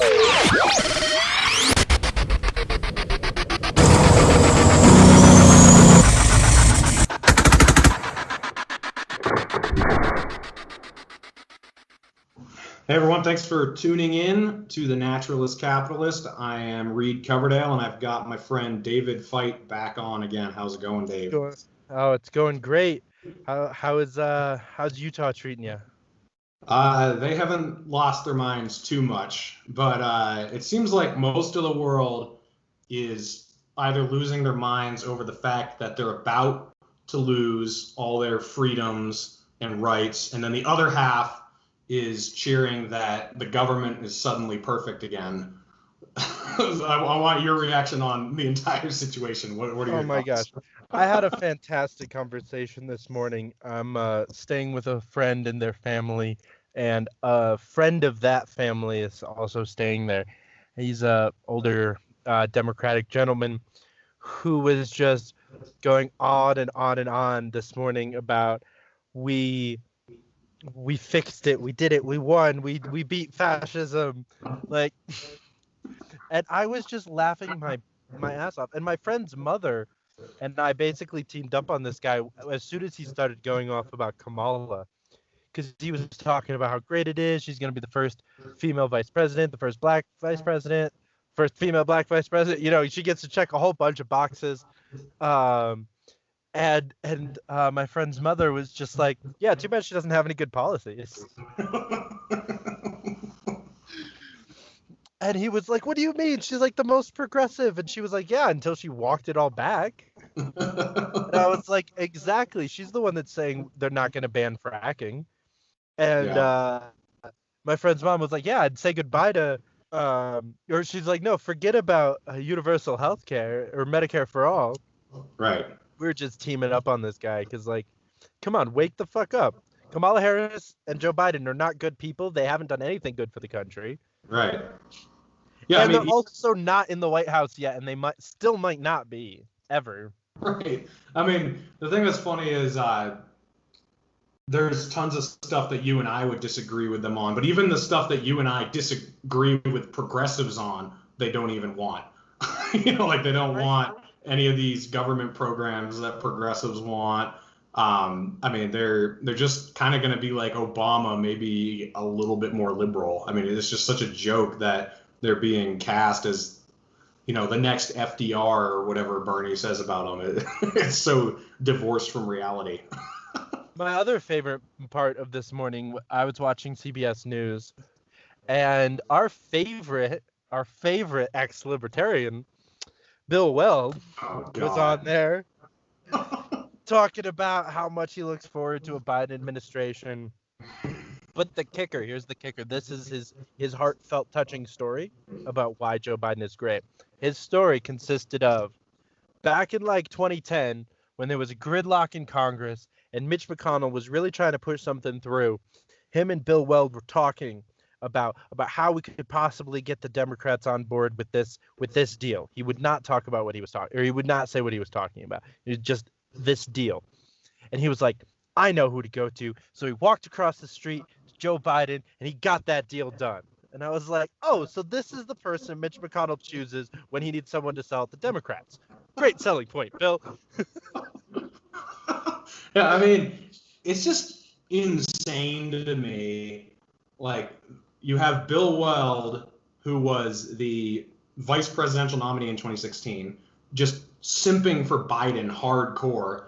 Hey everyone, thanks for tuning in to The Naturalist Capitalist. I am Reed Coverdale, and I've got my friend David Fite back on again. How's it going, Dave? Oh, it's going great. How's Utah treating you? They haven't lost their minds too much, but it seems like most of the world is either losing their minds over the fact that they're about to lose all their freedoms and rights, and then the other half is cheering that the government is suddenly perfect again. I want your reaction on the entire situation. What are your thoughts? Oh my gosh. I had a fantastic conversation this morning. I'm staying with a friend and their family, and a friend of that family is also staying there. He's a older Democratic gentleman who was just going on and on and on this morning about we fixed it, we did it, we won, we beat fascism, like, and I was just laughing my ass off. And my friend's mother and I basically teamed up on this guy as soon as he started going off about Kamala, because he was talking about how great it is. She's going to be the first female vice president, the first black vice president, first female black vice president. You know, she gets to check a whole bunch of boxes. And my friend's mother was just like, yeah, too bad she doesn't have any good policies. And he was like, what do you mean? She's like the most progressive. And she was like, yeah, until she walked it all back. And I was like, exactly. She's the one that's saying they're not going to ban fracking. And my friend's mom was like, yeah, I'd say goodbye to, or she's like, no, forget about universal health care or Medicare for all. Right. We're just teaming up on this guy because, like, come on, wake the fuck up. Kamala Harris and Joe Biden are not good people. They haven't done anything good for the country. Right. Yeah, and they're also not in the White House yet, and they might not be ever. Right. I mean, the thing that's funny is there's tons of stuff that you and I would disagree with them on, but even the stuff that you and I disagree with progressives on, they don't even want. You know, like they don't want any of these government programs that progressives want. I mean, they're just kind of going to be like Obama, maybe a little bit more liberal. I mean, it's just such a joke that they're being cast as, you know, the next FDR or whatever Bernie says about them. It's so divorced from reality. My other favorite part of this morning, I was watching CBS News, and our favorite ex-libertarian, Bill Weld, was on there talking about how much he looks forward to a Biden administration. But here's the kicker. This is his heartfelt, touching story about why Joe Biden is great. His story consisted of back in like 2010, when there was a gridlock in Congress and Mitch McConnell was really trying to push something through. Him and Bill Weld were talking about how we could possibly get the Democrats on board with this deal. He would not talk about what he was talking, or he would not say what he was talking about. It was just this deal. And he was like, I know who to go to. So he walked across the street to Joe Biden, and he got that deal done. And I was like, oh, so this is the person Mitch McConnell chooses when he needs someone to sell at the Democrats. Great selling point, Bill. Yeah, I mean, it's just insane to me. Like, you have Bill Weld, who was the vice presidential nominee in 2016, just simping for Biden hardcore.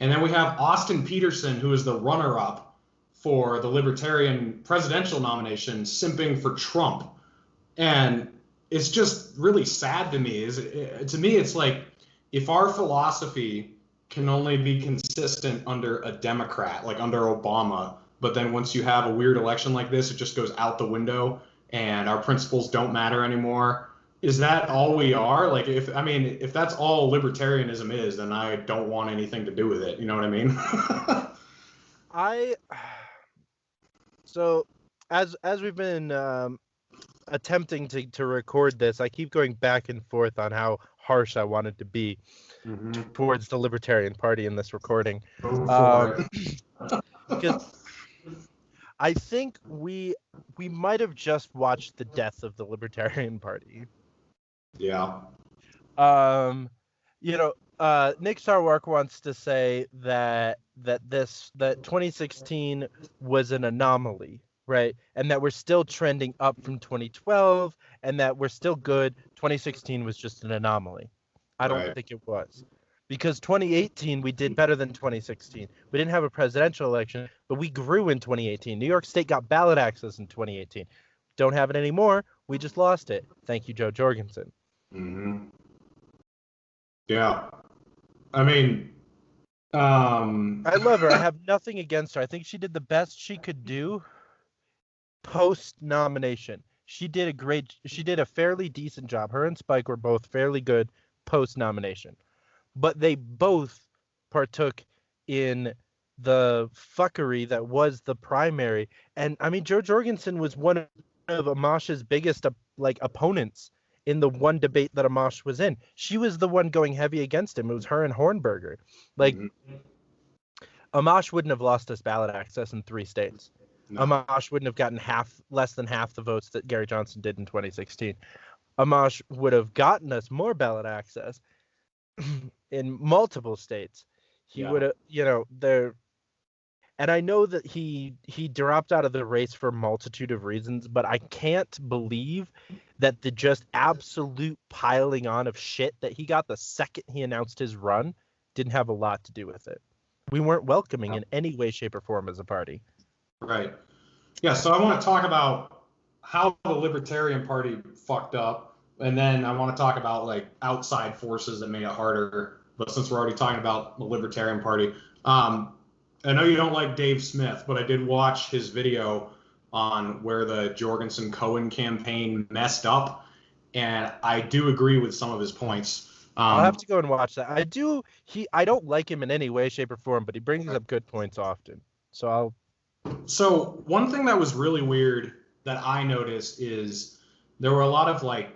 And then we have Austin Peterson, who is the runner-up for the Libertarian presidential nomination, simping for Trump. And it's just really sad to me. To me, it's like, if our philosophy can only be consistent under a Democrat, like under Obama, but then once you have a weird election like this, it just goes out the window and our principles don't matter anymore. Is that all we are? Like, if that's all libertarianism is, then I don't want anything to do with it. You know what I mean? So as we've been attempting to record this, I keep going back and forth on how harsh I wanted to be towards the Libertarian Party in this recording. Because I think we we might have just watched the death of the Libertarian Party. Yeah. You know, Nick Sarwark wants to say that 2016 was an anomaly, right? And that we're still trending up from 2012, and that we're still good. 2016 was just an anomaly. I don't think it was. Because 2018, we did better than 2016. We didn't have a presidential election, but we grew in 2018. New York State got ballot access in 2018. Don't have it anymore. We just lost it. Thank you, Joe Jorgensen. Mm-hmm. Yeah. I mean, I love her. I have nothing against her. I think she did the best she could do post-nomination. She did a fairly decent job. Her and Spike were both fairly good post-nomination. But they both partook in the fuckery that was the primary. And I mean, Joe Jorgensen was one of Amash's biggest opponents in the one debate that Amash was in. She was the one going heavy against him. It was her and Hornberger. Amash wouldn't have lost us ballot access in 3 states. No. Amash wouldn't have gotten less than half the votes that Gary Johnson did in 2016. Amash would have gotten us more ballot access in multiple states. He would have, and I know that he dropped out of the race for a multitude of reasons, but I can't believe that the just absolute piling on of shit that he got the second he announced his run didn't have a lot to do with it. We weren't welcoming in any way, shape, or form as a party. Right. Yeah, so I want to talk about how the Libertarian Party fucked up, and then I want to talk about outside forces that made it harder. But since we're already talking about the Libertarian Party, I know you don't like Dave Smith, but I did watch his video on where the Jorgensen-Cohen campaign messed up, and I do agree with some of his points. I'll have to go and watch that. I don't like him in any way, shape, or form, but he brings up good points often. So one thing that was really weird that I noticed is there were a lot of I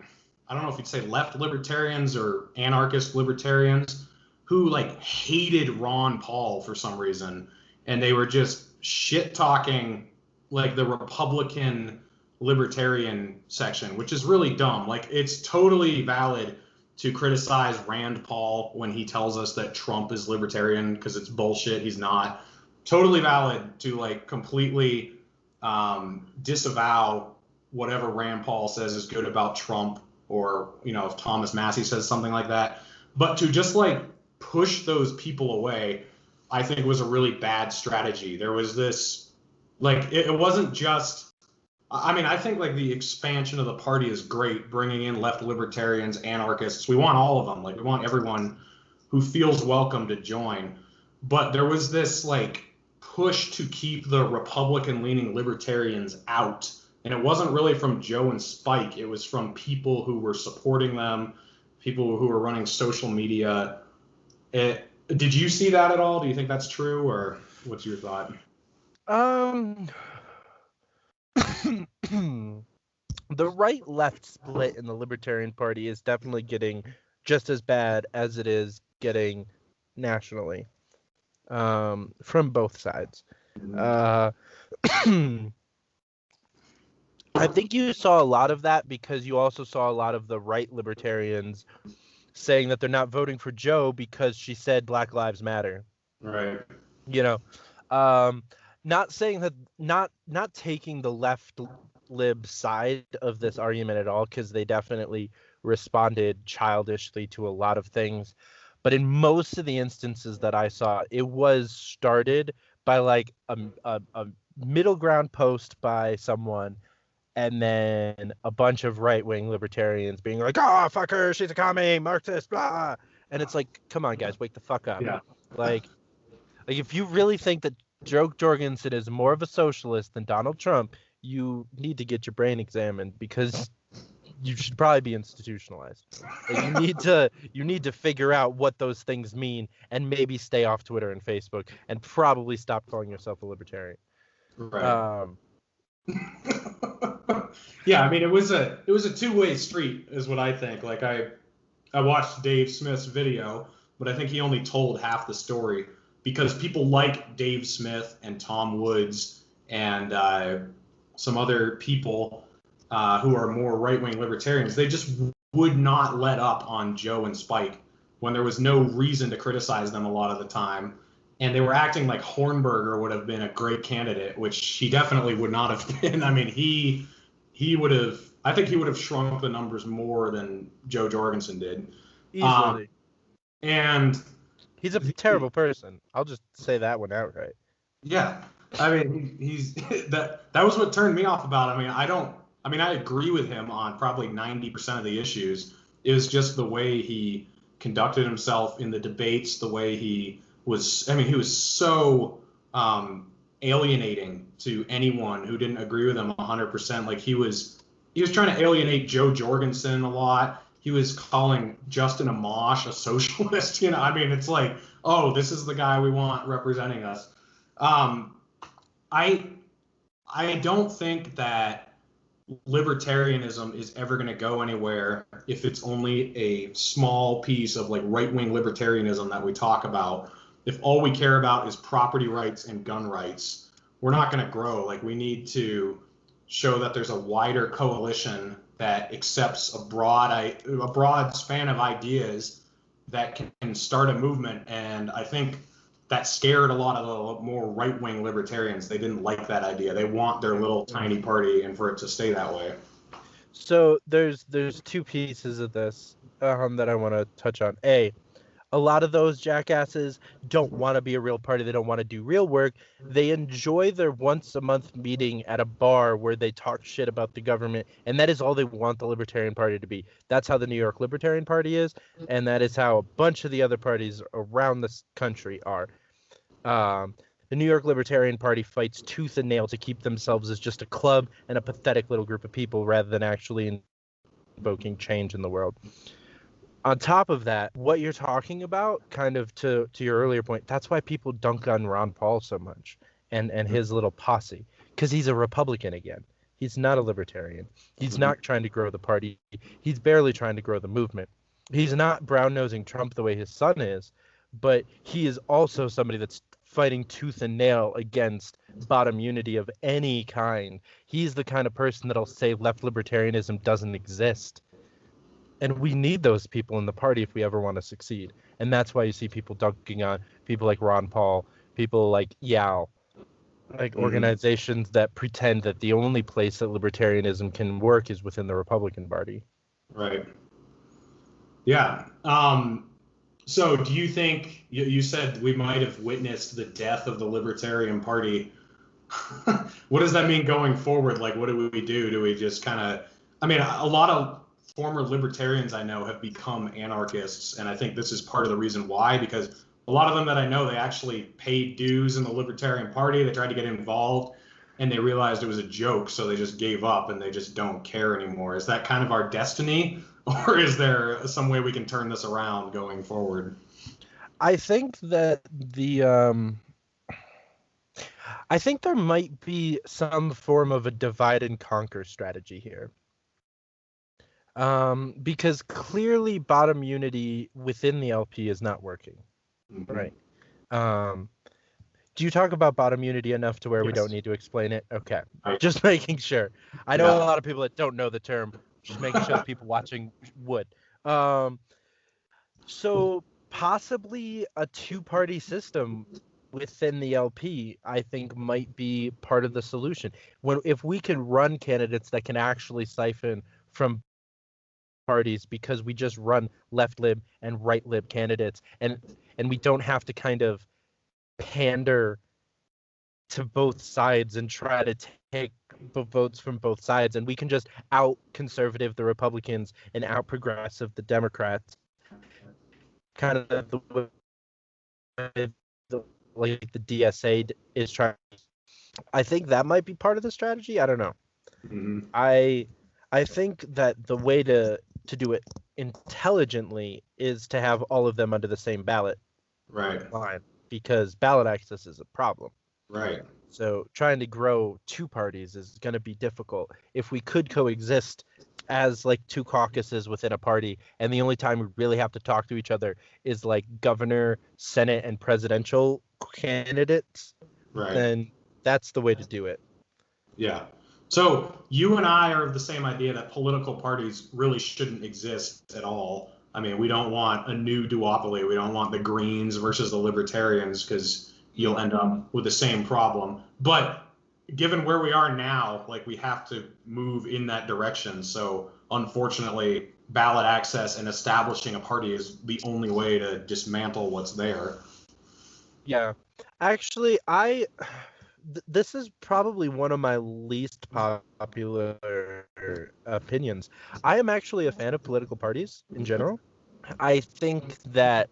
don't know if you'd say left libertarians or anarchist libertarians who hated Ron Paul for some reason, and they were just shit talking the Republican libertarian section, which is really dumb. It's totally valid to criticize Rand Paul when he tells us that Trump is libertarian because it's bullshit. He's not. Totally valid to completely disavow whatever Rand Paul says is good about Trump, or if Thomas Massey says something like that. But to just push those people away, I think was a really bad strategy. There was this it wasn't just. I mean, I think the expansion of the party is great, bringing in left libertarians, anarchists. We want all of them. We want everyone who feels welcome to join. But there was this push to keep the Republican-leaning libertarians out. And it wasn't really from Joe and Spike. It was from people who were supporting them, people who were running social media. Did you see that at all? Do you think that's true, or what's your thought? The right-left split in the Libertarian Party is definitely getting just as bad as it is getting nationally, from both sides. I think you saw a lot of that because you also saw a lot of the right libertarians saying that they're not voting for Joe because she said Black Lives Matter. Right. Not saying that, not taking the left lib side of this argument at all, because they definitely responded childishly to a lot of things. But in most of the instances that I saw, it was started by a middle ground post by someone, and then a bunch of right-wing libertarians being like, "Oh, fuck her, she's a commie, Marxist, blah." And it's come on, guys, wake the fuck up. Yeah. If you really think that Joe Jorgensen is more of a socialist than Donald Trump, you need to get your brain examined, because you should probably be institutionalized. You need to figure out what those things mean, and maybe stay off Twitter and Facebook, and probably stop calling yourself a libertarian. Right. Yeah, I mean, it was a two-way street, is what I think. I watched Dave Smith's video, but I think he only told half the story, because people like Dave Smith and Tom Woods and some other people who are more right-wing libertarians, they just would not let up on Joe and Spike when there was no reason to criticize them a lot of the time. And they were acting like Hornberger would have been a great candidate, which he definitely would not have been. I mean, he would have, I think he would have shrunk the numbers more than Joe Jorgensen did. Easily. And he's a terrible person. I'll just say that one outright. Yeah. I mean, he's that was what turned me off about him. I agree with him on probably 90% of the issues. It was just the way he conducted himself in the debates, the way he was so alienating to anyone who didn't agree with him 100%. Like he was trying to alienate Joe Jorgensen a lot. He was calling Justin Amash a socialist. It's like, oh, this is the guy we want representing us. I don't think that libertarianism is ever going to go anywhere if it's only a small piece of like right-wing libertarianism that we talk about. If all we care about is property rights and gun rights, we're not going to grow. Like we need to show that there's a wider coalition that accepts a broad span of ideas that can start a movement. And I think that scared a lot of the more right-wing libertarians. They didn't like that idea. They want their little tiny party and for it to stay that way. So there's two pieces of this that I want to touch on. A lot of those jackasses don't want to be a real party. They don't want to do real work. They enjoy their once-a-month meeting at a bar where they talk shit about the government, and that is all they want the Libertarian Party to be. That's how the New York Libertarian Party is, and that is how a bunch of the other parties around this country are. The New York Libertarian Party fights tooth and nail to keep themselves as just a club and a pathetic little group of people rather than actually invoking change in the world. On top of that, what you're talking about, kind of to your earlier point, that's why people dunk on Ron Paul so much and his little posse, because he's a Republican again. He's not a libertarian. He's not trying to grow the party. He's barely trying to grow the movement. He's not brown-nosing Trump the way his son is, but he is also somebody that's fighting tooth and nail against bottom unity of any kind. He's the kind of person that'll say left libertarianism doesn't exist. And we need those people in the party if we ever want to succeed. And that's why you see people dunking on people like Ron Paul, people like Yao, like organizations that pretend that the only place that libertarianism can work is within the Republican Party. Right. Yeah. So do you think, you said we might have witnessed the death of the Libertarian Party. What does that mean going forward? Like, what do we do? Do we just kind of, a lot of former libertarians I know have become anarchists, and I think this is part of the reason why, because a lot of them that I know, they actually paid dues in the Libertarian Party. They tried to get involved, and they realized it was a joke, so they just gave up, and they just don't care anymore. Is that kind of our destiny, or is there some way we can turn this around going forward? I think that I think there might be some form of a divide and conquer strategy here. Because clearly bottom unity within the LP is not working. Right. Do you talk about bottom unity enough to where we don't need to explain it? Okay. Just making sure. I know a lot of people that don't know the term. Just making sure that people watching would. So possibly a two-party system within the LP, I think, might be part of the solution. If we can run candidates that can actually siphon from parties, because we just run left lib and right lib candidates, and we don't have to kind of pander to both sides and try to take votes from both sides, and we can just out conservative the Republicans and out progressive the Democrats, kind of the like the DSA is trying. I think that might be part of the strategy. I don't know. I think that the way to do it intelligently is to have all of them under the same ballot line, because ballot access is a problem. Right. So trying to grow two parties is going to be difficult. If we could coexist as like two caucuses within a party, and the only time we really have to talk to each other is like governor, Senate, and presidential candidates, then that's the way to do it. Yeah. So you and I are of the same idea that political parties really shouldn't exist at all. I mean, we don't want a new duopoly. We don't want the Greens versus the Libertarians because you'll end up with the same problem. But given where we are now, like we have to move in that direction. So unfortunately, ballot access and establishing a party is the only way to dismantle what's there. Yeah. Actually, this is probably one of my least popular opinions. I am actually a fan of political parties in general. I think that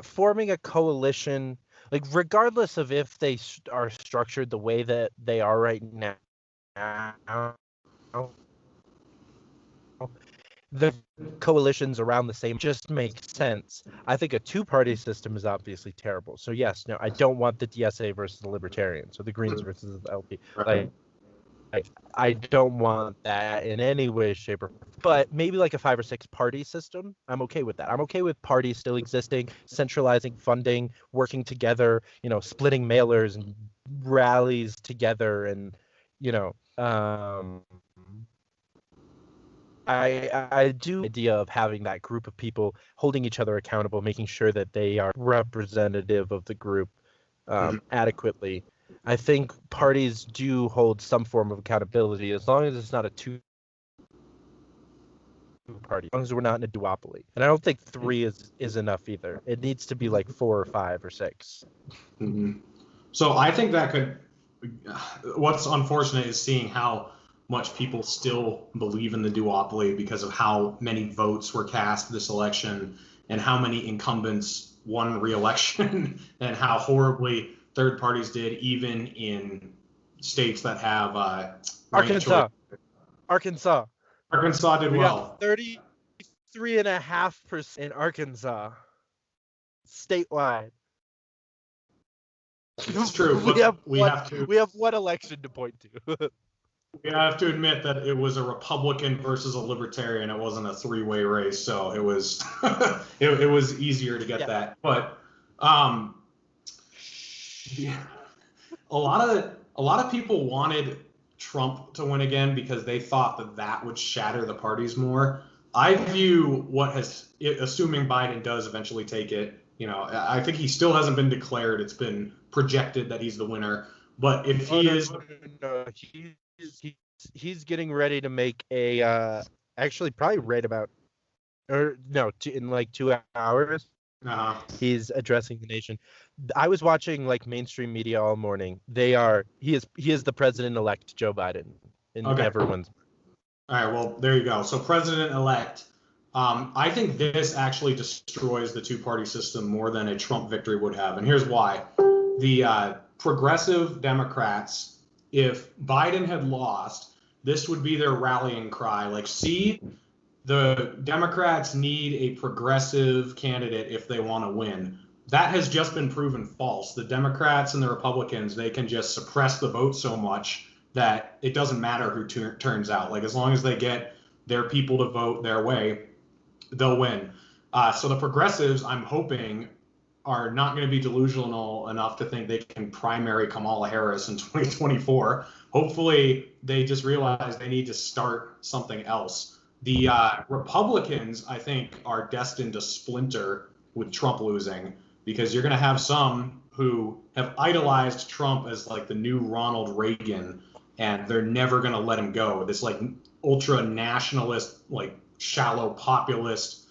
forming a coalition, like regardless of if they are structured the way that they are right now, the coalitions around the same just makes sense. I think a two-party system is obviously terrible. So yes, no, I don't want the DSA versus the Libertarians or the Greens versus the LP. Like, I don't want that in any way, shape, or form. But maybe like a 5 or 6 party system, I'm okay with that. I'm okay with parties still existing, centralizing funding, working together, splitting mailers and rallies together, and I do the idea of having that group of people holding each other accountable, making sure that they are representative of the group adequately. I think parties do hold some form of accountability as long as it's not a two-party, as long as we're not in a duopoly. And I don't think 3 is enough either. It needs to be like 4 or 5 or 6. Mm-hmm. So I think that could. What's unfortunate is seeing how much people still believe in the duopoly because of how many votes were cast this election and how many incumbents won re-election and how horribly third parties did, even in states that have Arkansas did well. 33.5% in Arkansas statewide. It's true. We have one election to point to. We have to admit that it was a Republican versus a Libertarian. It wasn't a 3-way race, so it was it was easier to get that. But yeah, a lot of people wanted Trump to win again because they thought that would shatter the parties more. I view assuming Biden does eventually take it. I think he still hasn't been declared. It's been projected that he's the winner. But if he's getting ready to make a actually probably right about in like 2 hours. He's addressing the nation. I was watching like mainstream media all morning. He is the president-elect Joe Biden in everyone's. All right, well, there you go. So president-elect. I think this actually destroys the two-party system more than a Trump victory would have. And here's why. The progressive Democrats, if Biden had lost, this would be their rallying cry. Like, see, the Democrats need a progressive candidate if they want to win. That has just been proven false. The Democrats and the Republicans, they can just suppress the vote so much that it doesn't matter who turns out. Like, as long as they get their people to vote their way, they'll win. So the progressives, I'm hoping, are not going to be delusional enough to think they can primary Kamala Harris in 2024. Hopefully, they just realize they need to start something else. The Republicans, I think, are destined to splinter with Trump losing because you're going to have some who have idolized Trump as like the new Ronald Reagan, and they're never going to let him go. This like ultra nationalist, like shallow populist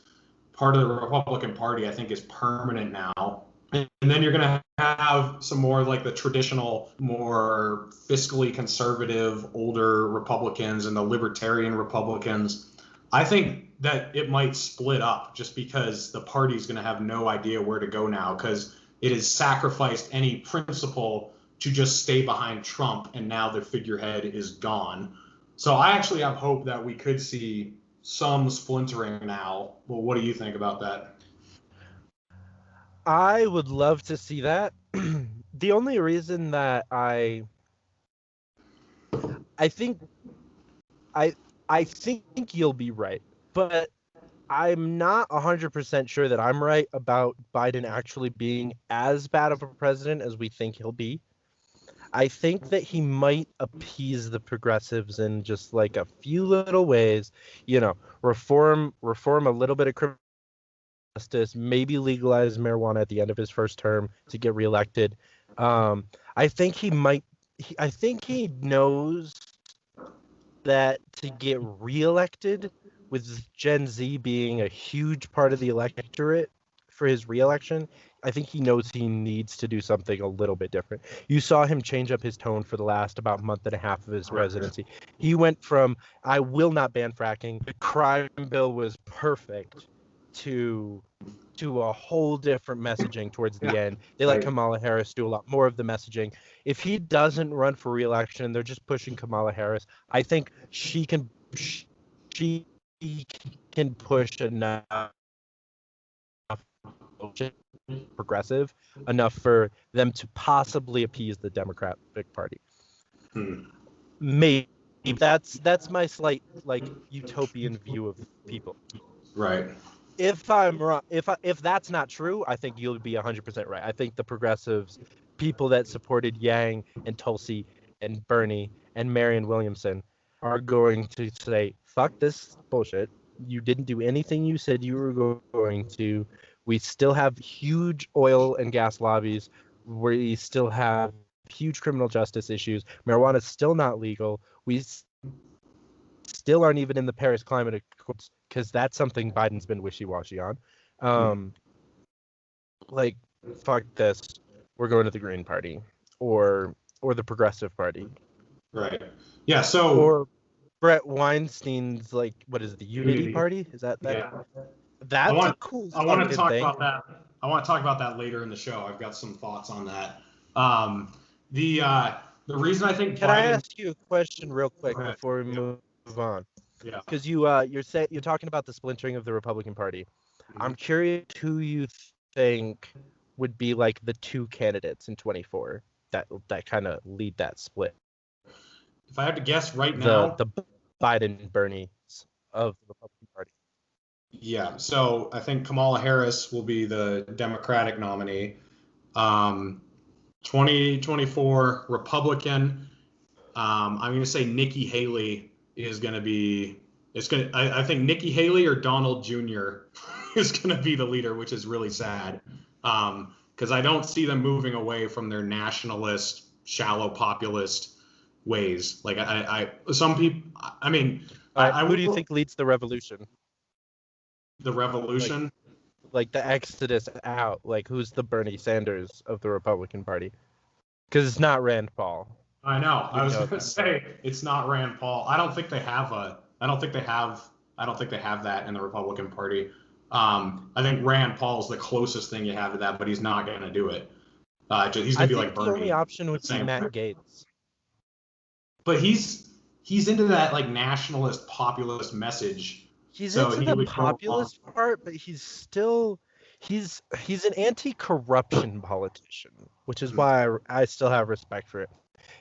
part of the Republican Party, I think, is permanent now. And then you're going to have some more like the traditional, more fiscally conservative, older Republicans and the libertarian Republicans. I think that it might split up just because the party's going to have no idea where to go now because it has sacrificed any principle to just stay behind Trump, and now their figurehead is gone. So I actually have hope that we could see some splintering now. Well, what do you think about that? I would love to see that. The only reason that I think you'll be right, but I'm not 100% sure that I'm right about Biden actually being as bad of a president as we think he'll be. I think that he might appease the progressives in just like a few little ways, reform a little bit of criminal justice, maybe legalize marijuana at the end of his first term to get reelected. I think he might. I think he knows that to get reelected, with Gen Z being a huge part of the electorate for his reelection, I think he knows he needs to do something a little bit different. You saw him change up his tone for the last about month and a half of his presidency. He went from "I will not ban fracking," the crime bill was perfect, to a whole different messaging towards the end. They let Kamala Harris do a lot more of the messaging. If he doesn't run for re-election, they're just pushing Kamala Harris. I think she can push enough progressive enough for them to possibly appease the Democratic Party. Maybe that's my slight utopian view of people. Right. If I'm wrong, if that's not true, I think you'll be 100% right. I think the progressives, people that supported Yang and Tulsi and Bernie and Marianne Williamson, are going to say, "Fuck this bullshit. You didn't do anything you said you were going to. We still have huge oil and gas lobbies. We still have huge criminal justice issues. Marijuana is still not legal. We still aren't even in the Paris Climate Accords, because that's something Biden's been wishy-washy on. Fuck this. We're going to the Green Party or the Progressive Party." Right. Yeah. So. Or Brett Weinstein's what is it, the Unity Party? Is that? Yeah. That's a cool. I want to talk about that. I want to talk about that later in the show. I've got some thoughts on that. The reason I think. Can I ask you a question real quick before we move on? Yeah. Because you're talking about the splintering of the Republican Party. Mm-hmm. I'm curious who you think would be the two candidates in 2024 that kind of lead that split. If I have to guess right now, the Biden Bernie of the Republican Party. Yeah, so I think Kamala Harris will be the Democratic nominee. 2024 Republican. I'm going to say Nikki Haley is going to be. I think Nikki Haley or Donald Jr. is going to be the leader, which is really sad, because I don't see them moving away from their nationalist, shallow populist ways. Some people. I mean, who do you think leads the revolution? The revolution? The exodus out. Who's the Bernie Sanders of the Republican Party? Because it's not Rand Paul. I know. I was going to say it's not Rand Paul. I don't think they have that in the Republican Party. I think Rand Paul's the closest thing you have to that, but he's not going to do it. He's going to be like Bernie. The only option would be Matt Gaetz. But he's into that nationalist populist message. He's into the populist part, but he's an anti-corruption politician, which is why I still have respect for it.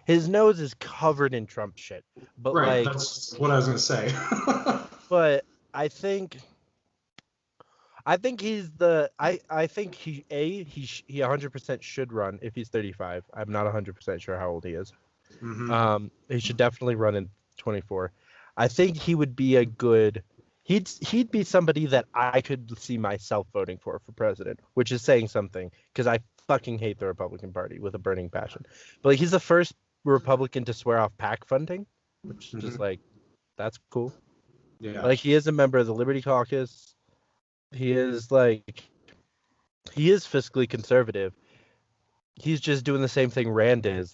His nose is covered in Trump shit, but that's what I was gonna say. But I think he's I think he 100% should run if he's 35. I'm not 100% sure how old he is. Mm-hmm. He should definitely run in 24. I think he would be a good. He'd be somebody that I could see myself voting for president, which is saying something, because I fucking hate the Republican Party with a burning passion. But he's the first Republican to swear off PAC funding, which is just that's cool. Yeah. He is a member of the Liberty Caucus. He is fiscally conservative. He's just doing the same thing Rand is,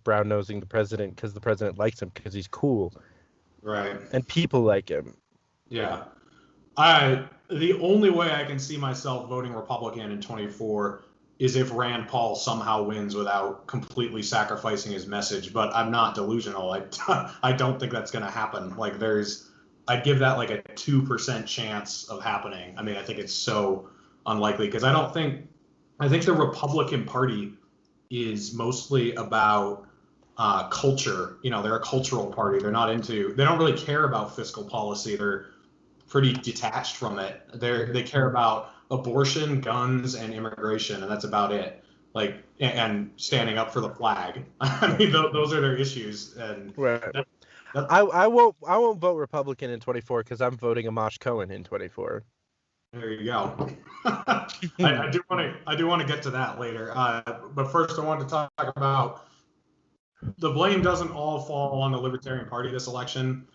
brown nosing the president because the president likes him because he's cool. Right. And people like him. Yeah. The only way I can see myself voting Republican in 24 is if Rand Paul somehow wins without completely sacrificing his message, but I'm not delusional. I don't think that's going to happen. I'd give that a 2% chance of happening. I mean, I think it's so unlikely, because I think the Republican Party is mostly about culture. They're a cultural party. They don't really care about fiscal policy. They're pretty detached from it. They care about abortion, guns, and immigration, and that's about it. like, and standing up for the flag. I mean, those are their issues, and right. I won't vote Republican in 24 because I'm voting Amash Cohen in 24. There you go. I do want to get to that later. But first, I wanted to talk about the blame doesn't all fall on the Libertarian Party this election.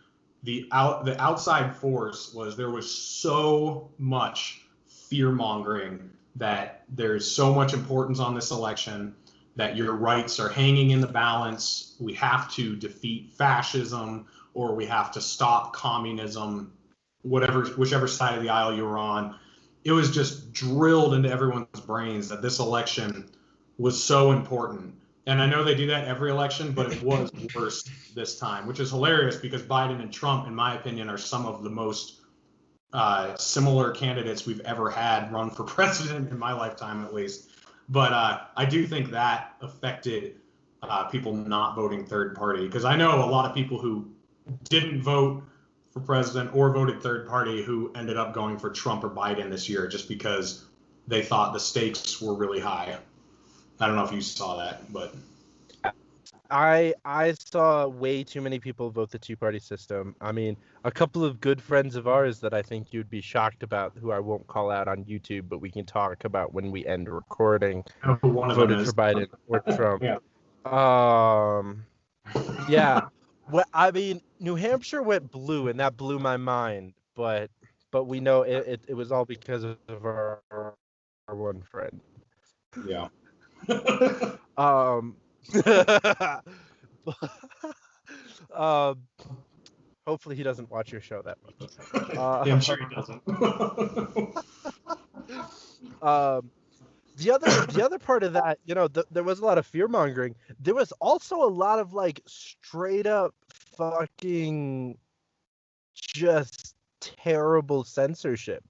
The outside force was there was so much fear mongering that there's so much importance on this election that your rights are hanging in the balance. We have to defeat fascism, or we have to stop communism, whichever side of the aisle you were on. It was just drilled into everyone's brains that this election was so important. And I know they do that every election, but it was worse this time, which is hilarious because Biden and Trump, in my opinion, are some of the most similar candidates we've ever had run for president in my lifetime, at least. But I do think that affected people not voting third party, because I know a lot of people who didn't vote for president or voted third party who ended up going for Trump or Biden this year just because they thought the stakes were really high. I don't know if you saw that, but I saw way too many people vote the two-party system. I mean, a couple of good friends of ours that I think you'd be shocked about, who I won't call out on YouTube, but we can talk about when we end recording, voted for Biden or Trump. Yeah. Well, I mean, New Hampshire went blue, and that blew my mind. But we know it was all because of our one friend. Yeah. Hopefully he doesn't watch your show that much. Yeah, I'm sure he doesn't. The other part of that, there was a lot of fear mongering. There was also a lot of like straight up fucking just terrible censorship.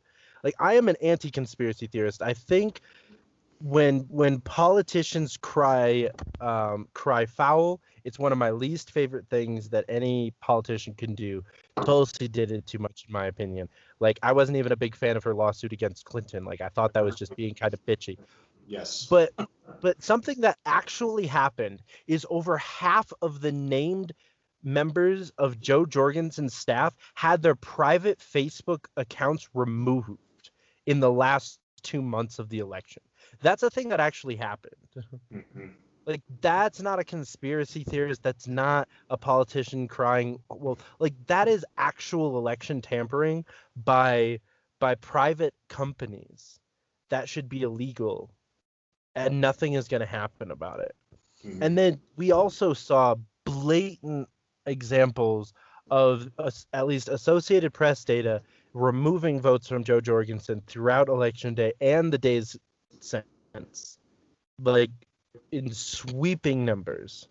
Like, I am an anti-conspiracy theorist. I think when politicians cry foul, it's one of my least favorite things that any politician can do. Tulsi did it too much, in my opinion. Like, I wasn't even a big fan of her lawsuit against Clinton. Like, I thought that was just being kind of bitchy. Yes. But something that actually happened is over half of the named members of Joe Jorgensen's staff had their private Facebook accounts removed in the last 2 months of the election. That's a thing that actually happened. Mm-hmm. Like, that's not a conspiracy theorist. That's not a politician crying. Well, like, that is actual election tampering by private companies. That should be illegal, and nothing is going to happen about it. Mm-hmm. And then we also saw blatant examples of at least Associated Press data removing votes from Joe Jorgensen throughout Election Day and the days since, like, in sweeping numbers.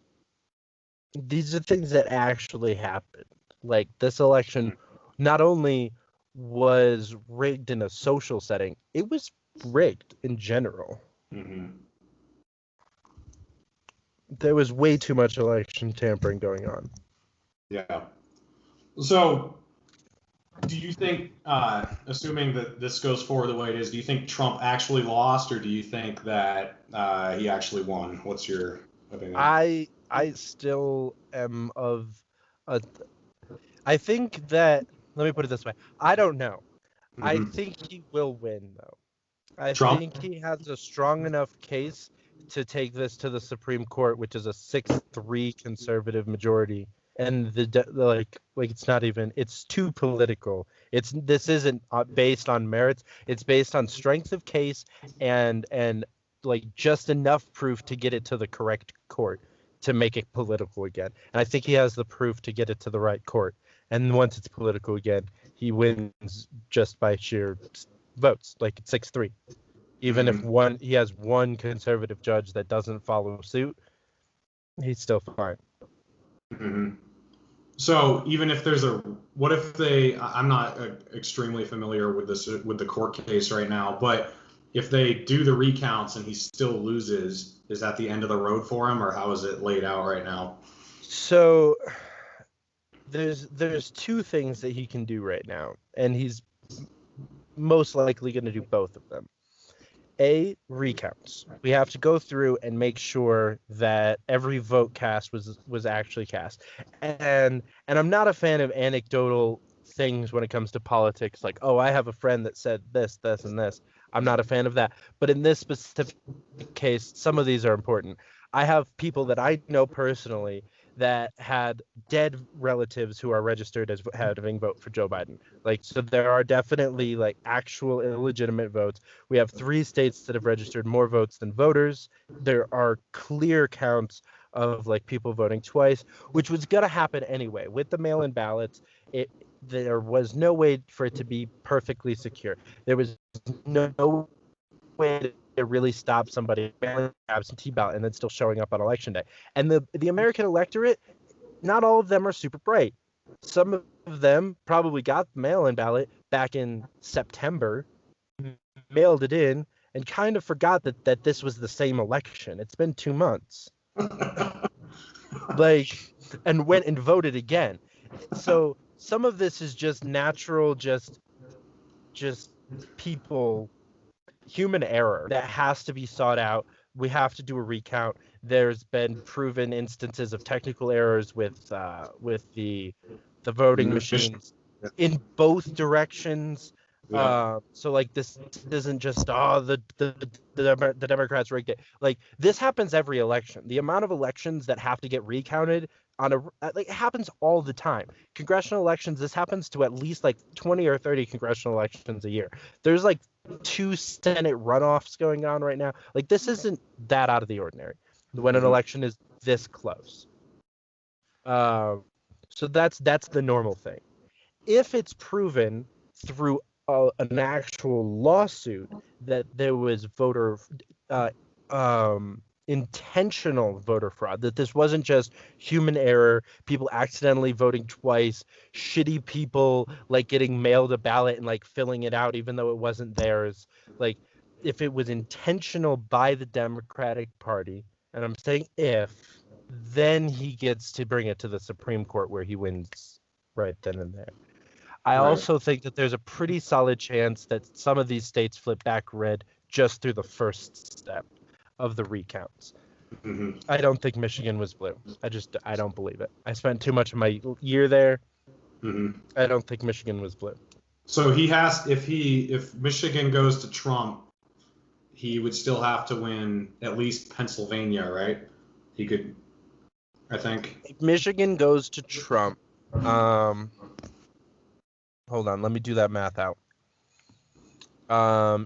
These are things that actually happened. Like, this election not only was rigged in a social setting, it was rigged in general. Mm-hmm. There was way too much election tampering going on. Yeah. So, do you think, assuming that this goes forward the way it is, do you think Trump actually lost, or do you think that he actually won? What's your opinion? I still am of I think that, let me put it this way. I don't know. Mm-hmm. I think he will win, though. I think he has a strong enough case to take this to the Supreme Court, which is a 6-3 conservative majority. And it's not even, it's too political. This isn't based on merits. It's based on strength of case and like just enough proof to get it to the correct court to make it political again. And I think he has the proof to get it to the right court. And once it's political again, he wins just by sheer votes, like 6-3. Even if he has one conservative judge that doesn't follow suit, he's still fine. Mm-hmm. So even if what if I'm not extremely familiar with the court case right now, but if they do the recounts and he still loses, is that the end of the road for him, or how is it laid out right now? So there's two things that he can do right now, and he's most likely going to do both of them. recounts. We have to go through and make sure that every vote cast was actually cast. And I'm not a fan of anecdotal things when it comes to politics, like, oh, I have a friend that said this, this, and this. I'm not a fan of that. But in this specific case, some of these are important. I have people that I know personally that had dead relatives who are registered as having vote for Joe Biden. Like, so there are definitely like actual illegitimate votes. We have 3 states that have registered more votes than voters. There are clear counts of like people voting twice, which was going to happen anyway. With the mail-in ballots, there was no way for it to be perfectly secure. There was no way to really stop somebody mailing absentee ballot and then still showing up on election day. And the American electorate, not all of them are super bright. Some of them probably got the mail-in ballot back in September, mailed it in, and kind of forgot that this was the same election. It's been 2 months. And went and voted again. So some of this is just natural, just people, human error that has to be sought out. We have to do a recount. There's been proven instances of technical errors with the voting machines in both directions. Yeah. So like this isn't just the Democrats rigged it. Like this happens every election. The amount of elections that have to get recounted it happens all the time. Congressional elections, this happens to at least like 20 or 30 congressional elections a year. There's like 2 Senate runoffs going on right now. Like this isn't that out of the ordinary when an election is this close. So that's the normal thing. If it's proven through an actual lawsuit that there was intentional voter fraud, that this wasn't just human error, people accidentally voting twice, shitty people like getting mailed a ballot and like filling it out even though it wasn't theirs. Like if it was intentional by the Democratic Party, and I'm saying if, then he gets to bring it to the Supreme Court where he wins right then and there. I also think that there's a pretty solid chance that some of these states flip back red just through the first step of the recounts. Mm-hmm. I don't think Michigan was blue. I don't believe it. I spent too much of my year there. Mm-hmm. I don't think Michigan was blue. So he has, if Michigan goes to Trump, he would still have to win at least Pennsylvania, right? He could, I think. If Michigan goes to Trump, hold on, let me do that math out.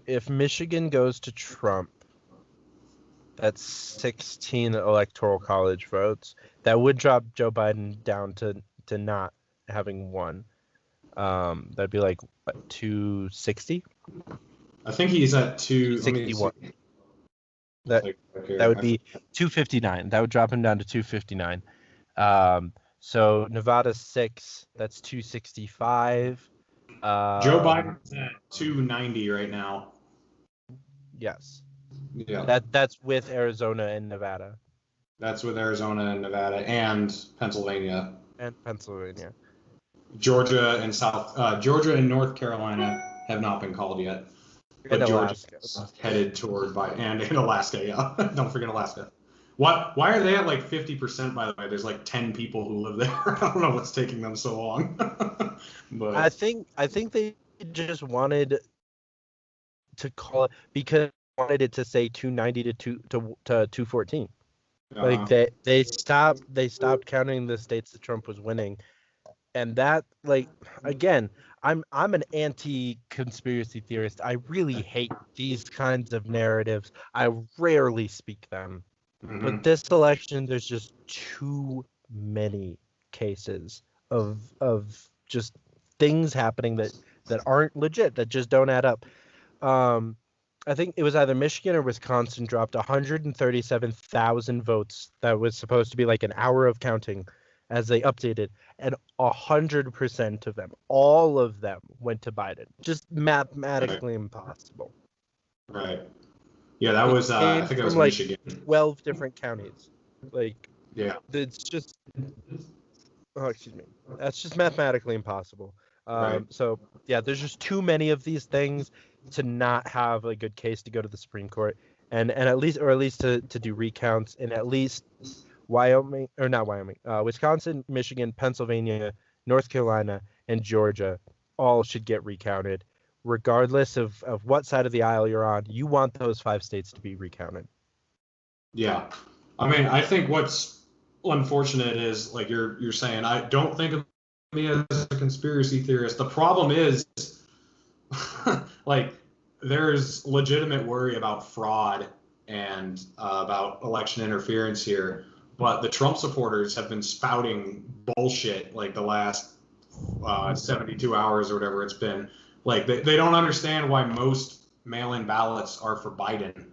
If Michigan goes to Trump, that's 16 electoral college votes. That would drop Joe Biden down to not having won. That'd be like what, 260? I think he's at 261. That would be 259. That would drop him down to 259. So Nevada 6, that's 265. Joe Biden's at 290 right now. Yes. Yeah. That's with Arizona and Nevada. That's with Arizona and Nevada and Pennsylvania. Georgia and North Carolina have not been called yet. But Georgia's headed toward Biden, and in Alaska, yeah. Don't forget Alaska. Why are they at like 50%, by the way? There's like 10 people who live there. I don't know what's taking them so long. But I think they just wanted to call it because they wanted it to say 290 to 214. Like they stopped counting the states that Trump was winning. And that, like, again, I'm an anti-conspiracy theorist. I really hate these kinds of narratives. I rarely speak them. Mm-hmm. But this election, there's just too many cases of just things happening that aren't legit, that just don't add up. I think it was either Michigan or Wisconsin dropped 137,000 votes that was supposed to be like an hour of counting as they updated, and 100% of them, all of them, went to Biden. Just mathematically impossible. Right. Yeah, that was, I think it was like Michigan. 12 different counties. Like, yeah. It's just, that's just mathematically impossible. Right. So, yeah, there's just too many of these things. to not have a good case to go to the Supreme Court, and at least to do recounts in at least Wisconsin, Michigan, Pennsylvania, North Carolina, and Georgia all should get recounted, regardless of what side of the aisle you're on. You want those 5 states to be recounted. Yeah, I mean, I think what's unfortunate is, like you're saying, I don't think of me as a conspiracy theorist. The problem is, like, there's legitimate worry about fraud and about election interference here, but the Trump supporters have been spouting bullshit like the last 72 hours or whatever it's been. Like, they don't understand why most mail-in ballots are for Biden.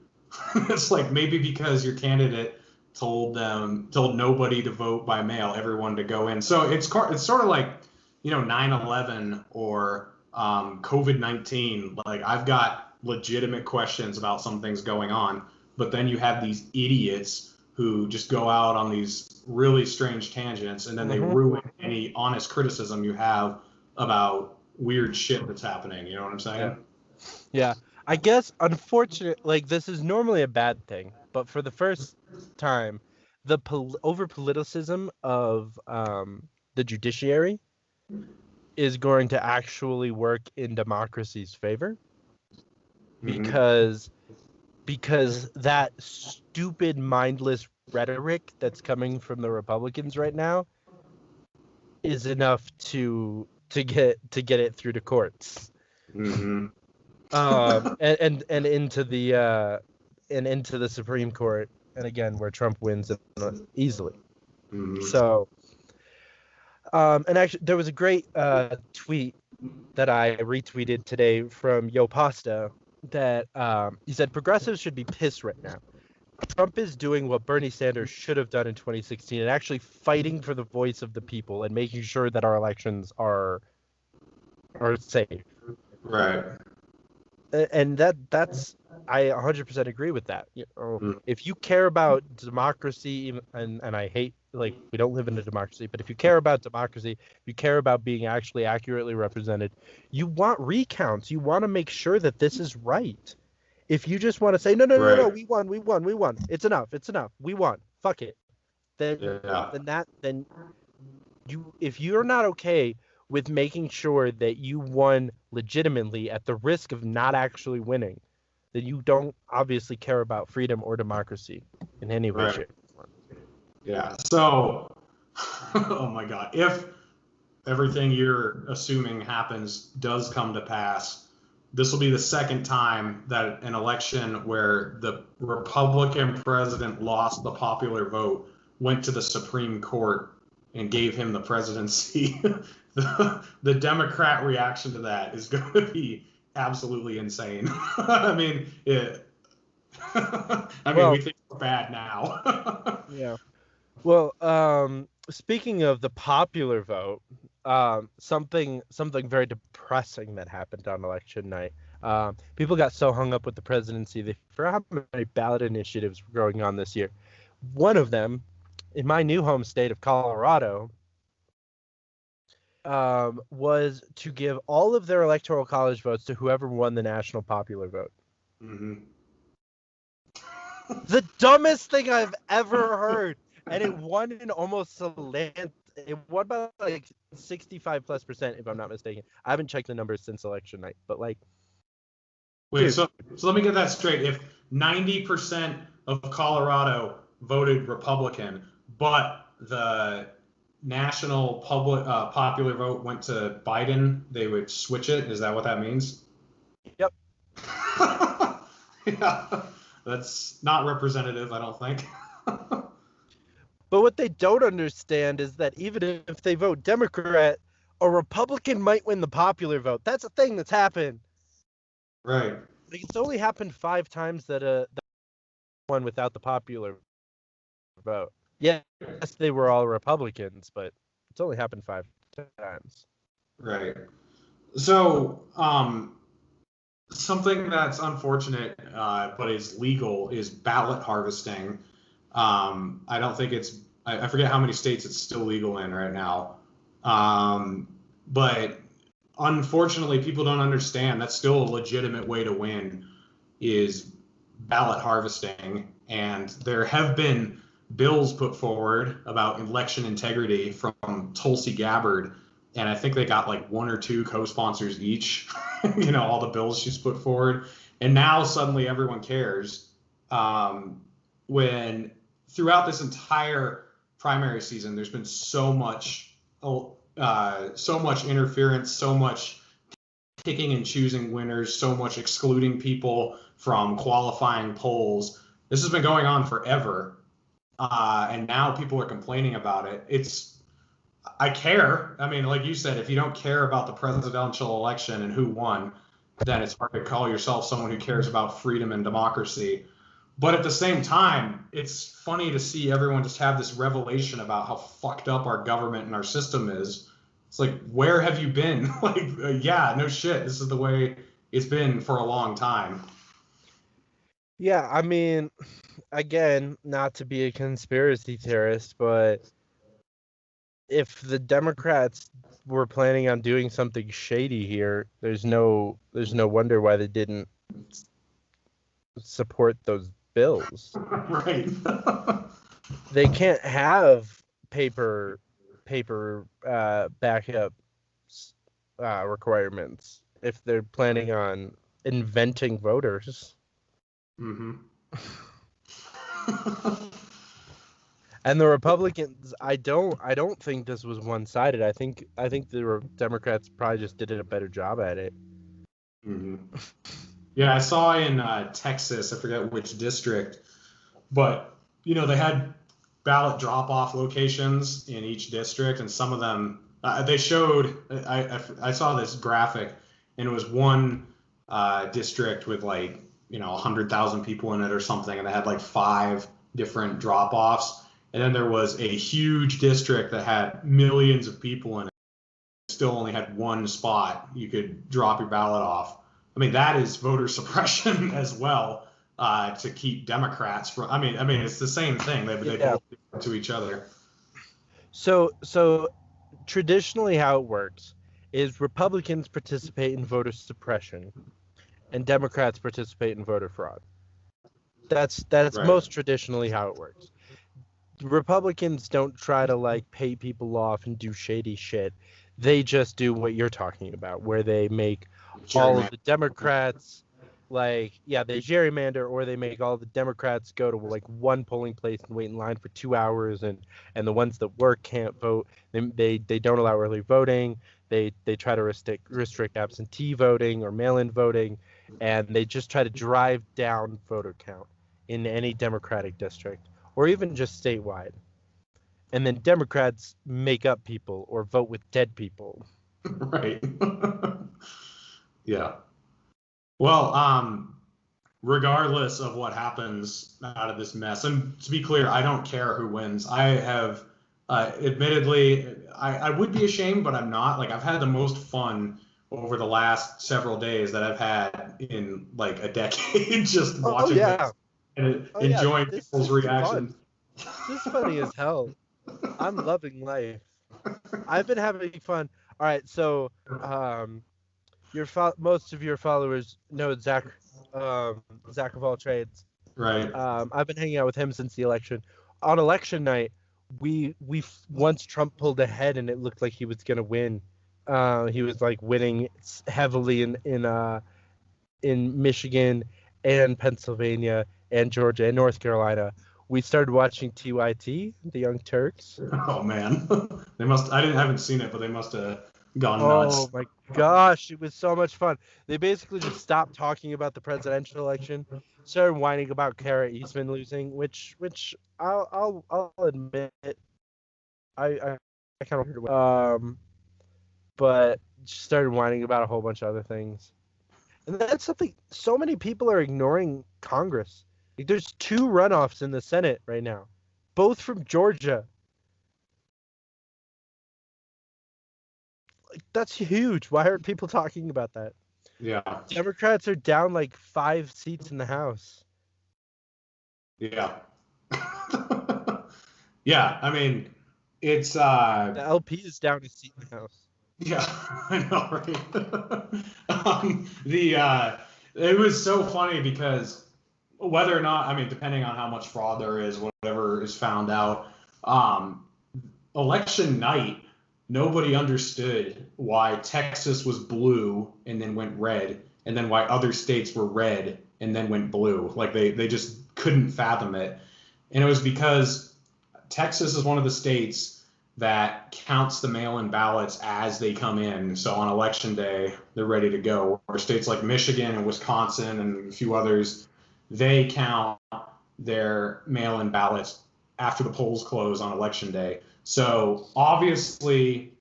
It's like, maybe because your candidate told nobody to vote by mail, everyone to go in. So it's sort of like, 9/11 or COVID-19. Like, I've got legitimate questions about some things going on, but then you have these idiots who just go out on these really strange tangents, and then they ruin any honest criticism you have about weird shit that's happening. You know what I'm saying? Yeah. I guess, unfortunately, this is normally a bad thing, but for the first time, the over-politicism of the judiciary is going to actually work in democracy's favor, because that stupid, mindless rhetoric that's coming from the Republicans right now is enough to get it through the courts. And into the Supreme Court, and again, where Trump wins easily. So, and actually, there was a great tweet that I retweeted today from Yo Pasta that he said progressives should be pissed right now. Trump is doing what Bernie Sanders should have done in 2016 and actually fighting for the voice of the people and making sure that our elections are safe. Right. And that's I 100% agree with that. If you care about democracy, and I hate, we don't live in a democracy, but if you care about democracy, if you care about being actually accurately represented, you want recounts. You want to make sure that this is right. If you just want to say, no, we won, it's enough, we won, fuck it, then if you're not okay with making sure that you won legitimately at the risk of not actually winning, then you don't obviously care about freedom or democracy in any way, shape, or form. Yeah. So, oh my God, if everything you're assuming does come to pass, this will be the second time that an election where the Republican president lost the popular vote went to the Supreme Court and gave him the presidency. The Democrat reaction to that is going to be absolutely insane. I mean, we think we're bad now. Yeah. Well, speaking of the popular vote, something very depressing that happened on election night. People got so hung up with the presidency, they forgot how many ballot initiatives were going on this year. One of them, in my new home state of Colorado, was to give all of their electoral college votes to whoever won the national popular vote. The dumbest thing I've ever heard. And it won in almost it won by 65+%, if I'm not mistaken. I haven't checked the numbers since election night, but wait, so let me get that straight. If 90% of Colorado voted Republican, but the national popular vote went to Biden, they would switch it? Is that what that means? Yep. Yeah, that's not representative, I don't think. But what they don't understand is that even if they vote Democrat, a Republican might win the popular vote. That's a thing that's happened. Right. It's only happened 5 times that one without the popular vote. Yes, they were all Republicans, but it's only happened 5 times. Right. So, something that's unfortunate, but is legal, is ballot harvesting. I don't think I forget how many states it's still legal in right now. But unfortunately, people don't understand that's still a legitimate way to win is ballot harvesting. And there have been bills put forward about election integrity from Tulsi Gabbard. And I think they got like one or two co-sponsors each, all the bills she's put forward. And now suddenly everyone cares. When throughout this entire primary season, there's been so much interference, so much picking and choosing winners, so much excluding people from qualifying polls. This has been going on forever, and now people are complaining about it. I care. I mean, like you said, if you don't care about the presidential election and who won, then it's hard to call yourself someone who cares about freedom and democracy. But at the same time, it's funny to see everyone just have this revelation about how fucked up our government and our system is. It's like, where have you been? Yeah, no shit. This is the way it's been for a long time. Yeah, I mean, again, not to be a conspiracy theorist, but if the Democrats were planning on doing something shady here, there's no wonder why they didn't support those bills. Right. They can't have paper backup requirements if they're planning on inventing voters. Mm-hmm. And the Republicans, I don't think this was one-sided. I think the Democrats probably just did a better job at it. Mm-hmm. Yeah, I saw in Texas, I forget which district, but they had ballot drop-off locations in each district, and some of them they showed. I saw this graphic, and it was one district with 100,000 people in it or something, and they had 5 different drop-offs, and then there was a huge district that had millions of people in it. Still only had one spot you could drop your ballot off. I mean, that is voter suppression as well, to keep Democrats from. I mean, it's the same thing. They both do to each other. So traditionally, how it works is Republicans participate in voter suppression, and Democrats participate in voter fraud. That's right. Most traditionally how it works. Republicans don't try to pay people off and do shady shit. They just do what you're talking about, where they make all of the Democrats they gerrymander, or they make all the Democrats go to one polling place and wait in line for 2 hours, and the ones that work can't vote. They don't allow early voting. They try to restrict absentee voting or mail-in voting, and they just try to drive down voter count in any Democratic district, or even just statewide. And then Democrats make up people or vote with dead people. Right. Yeah. Well, regardless of what happens out of this mess, and to be clear, I don't care who wins. I have, admittedly, I would be ashamed, but I'm not. I've had the most fun over the last several days that I've had in a decade, just watching this and enjoying people's reactions. This is funny as hell. I'm loving life. I've been having fun. All right, so most of your followers know Zach of all trades. Right. I've been hanging out with him since the election. On election night, we once Trump pulled ahead and it looked like he was gonna win. He was winning heavily in Michigan and Pennsylvania and Georgia and North Carolina. We started watching TYT, the Young Turks. Oh man, I haven't seen it, but they must have gone nuts. Oh my gosh, it was so much fun. They basically just stopped talking about the presidential election, started whining about Kara Eastman losing, which I'll admit, I kind of heard but started whining about a whole bunch of other things. And that's something so many people are ignoring Congress. There's 2 runoffs in the Senate right now, both from Georgia. That's huge. Why aren't people talking about that? Yeah. Democrats are down 5 seats in the House. Yeah. Yeah, I mean, it's the LP is down a seat in the House. Yeah, I know, right? It was so funny because whether or not, I mean, depending on how much fraud there is, whatever is found out, um, election night, nobody understood why Texas was blue and then went red, and then why other states were red and then went blue. Like they just couldn't fathom it. And it was because Texas is one of the states that counts the mail-in ballots as they come in. So on election day, they're ready to go. Or states like Michigan and Wisconsin and a few others, they count their mail-in ballots after the polls close on election day. So obviously,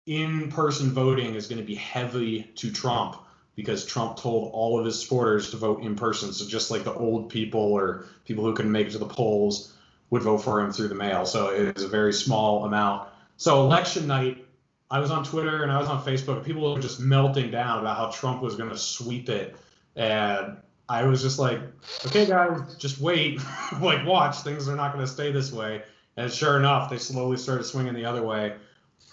in-person voting is going to be heavy to Trump because Trump told all of his supporters to vote in person. So just like the old people or people who couldn't make it to the polls would vote for him through the mail. So it was a very small amount. So election night, I was on Twitter and I was on Facebook. People were just melting down about how Trump was going to sweep it. And I was just like, okay, guys, just wait. Like, watch. Things are not going to stay this way. And sure enough, they slowly started swinging the other way.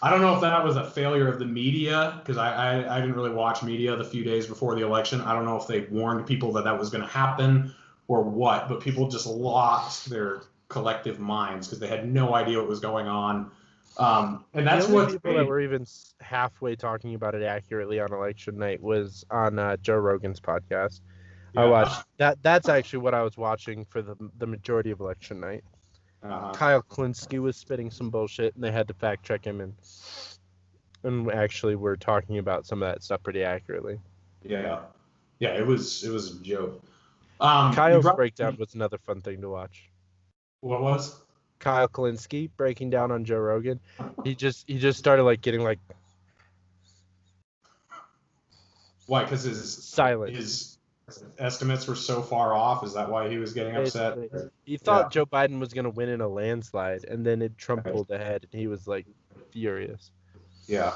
I don't know if that was a failure of the media, because I didn't really watch media the few days before the election. I don't know if they warned people that that was going to happen or what, but people just lost their collective minds because they had no idea what was going on. And that's the only what people that were even halfway talking about it accurately on election night was on Joe Rogan's podcast. Yeah. I watched that. That's actually what I was watching for the majority of election night. Kyle Klinsky was spitting some bullshit, and they had to fact check him, and actually were talking about some of that stuff pretty accurately. Yeah, it was a joke. Kyle's breakdown was another fun thing to watch. What was? Kyle Klinsky breaking down on Joe Rogan. He just started like getting like. Why? Because his estimates were so far off. Is that why he was getting upset? He thought Joe Biden was going to win in a landslide, and then Trump pulled ahead, and he was like furious. Yeah.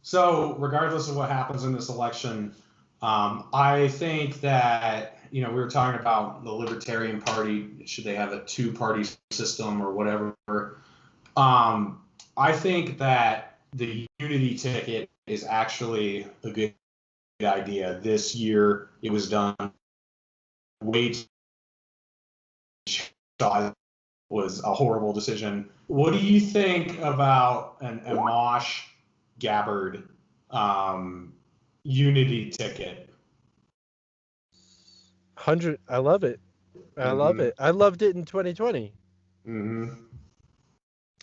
So regardless of what happens in this election, I think that, we were talking about the Libertarian Party. Should they have a two-party system or whatever? I think that the unity ticket is actually a good idea. This year, it was done way too was a horrible decision. What do you think about an Amash Gabbard unity ticket? 100. I love it. I love it. I loved it in 2020.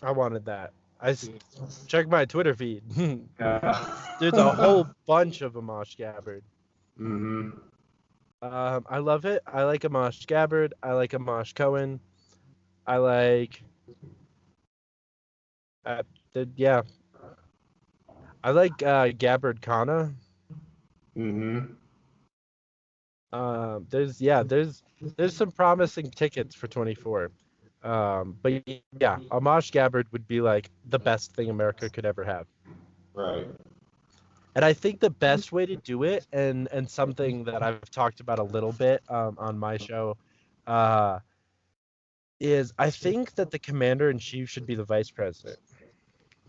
I wanted that. I check my Twitter feed. There's a whole bunch of Amash Gabbard. I love it. I like Amash Gabbard. I like Amash Cohen. I like. I like Gabbard Kana. There's some promising tickets for 24. But yeah, Amash Gabbard would be like the best thing America could ever have. Right. And I think the best way to do it, and something that I've talked about a little bit on my show, is I think that the commander-in-chief should be the vice president.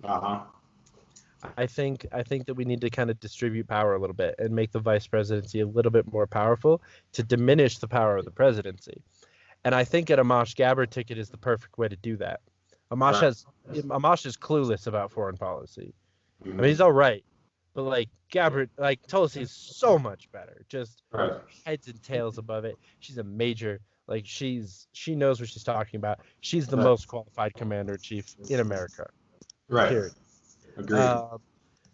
I think that we need to kind of distribute power a little bit and make the vice presidency a little bit more powerful to diminish the power of the presidency. And I think an Amash Gabbard ticket is the perfect way to do that. Amash is clueless about foreign policy. I mean, he's all right, but like Gabbard, like Tulsi is so much better, just heads and tails above it. She's a major, like she knows what she's talking about. She's the most qualified commander-in-chief in America. Right. Period. Agreed.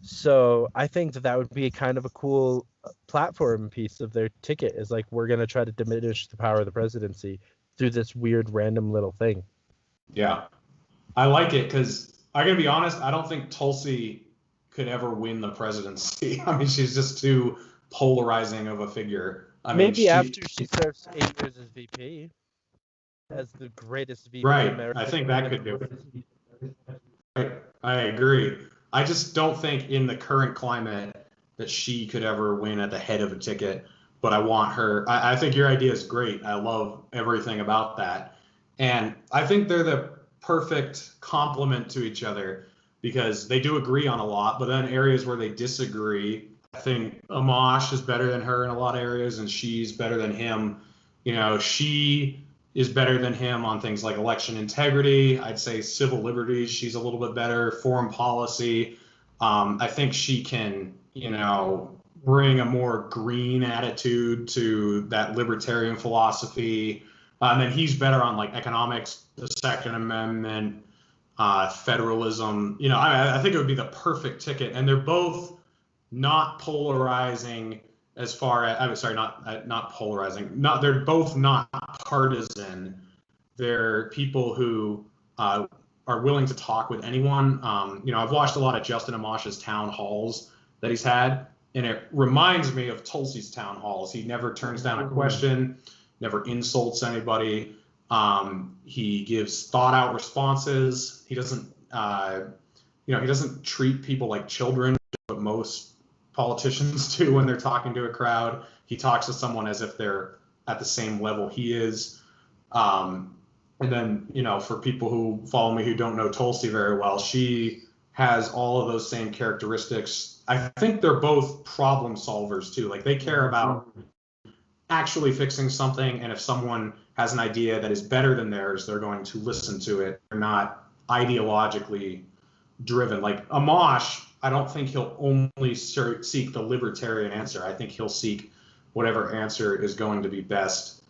So I think that would be kind of a cool platform piece of their ticket, is like, we're going to try to diminish the power of the presidency through this weird random little thing. Yeah. I like it because I gotta be honest, I don't think Tulsi could ever win the presidency. I mean, she's just too polarizing of a figure. Maybe after she serves 8 years as VP, as the greatest VP in America. I think that could do it. I agree. I just don't think in the current climate that she could ever win at the head of a ticket, but I want her. I think your idea is great. I love everything about that. And I think they're perfect complement to each other because they do agree on a lot, but then areas where they disagree, I think Amash is better than her in a lot of areas, and she's better than him. She is better than him on things like election integrity. I'd say civil liberties, she's a little bit better. Foreign policy, I think she can, bring a more green attitude to that libertarian philosophy. And then he's better on like economics, the Second Amendment, federalism. I think it would be the perfect ticket. And they're both not polarizing as far as, I'm sorry, not polarizing. They're both not partisan. They're people who are willing to talk with anyone. I've watched a lot of Justin Amash's town halls that he's had, and it reminds me of Tulsi's town halls. He never turns down a question, never insults anybody. He gives thought out responses. He doesn't, he doesn't treat people like children, but most politicians do when they're talking to a crowd. He talks to someone as if they're at the same level he is. And then, for people who follow me who don't know Tulsi very well, she has all of those same characteristics. I think they're both problem solvers too. Like they care about actually fixing something, and if someone has an idea that is better than theirs, they're going to listen to it. They're not ideologically driven. Like Amash, I don't think he'll only seek the libertarian answer. I think he'll seek whatever answer is going to be best.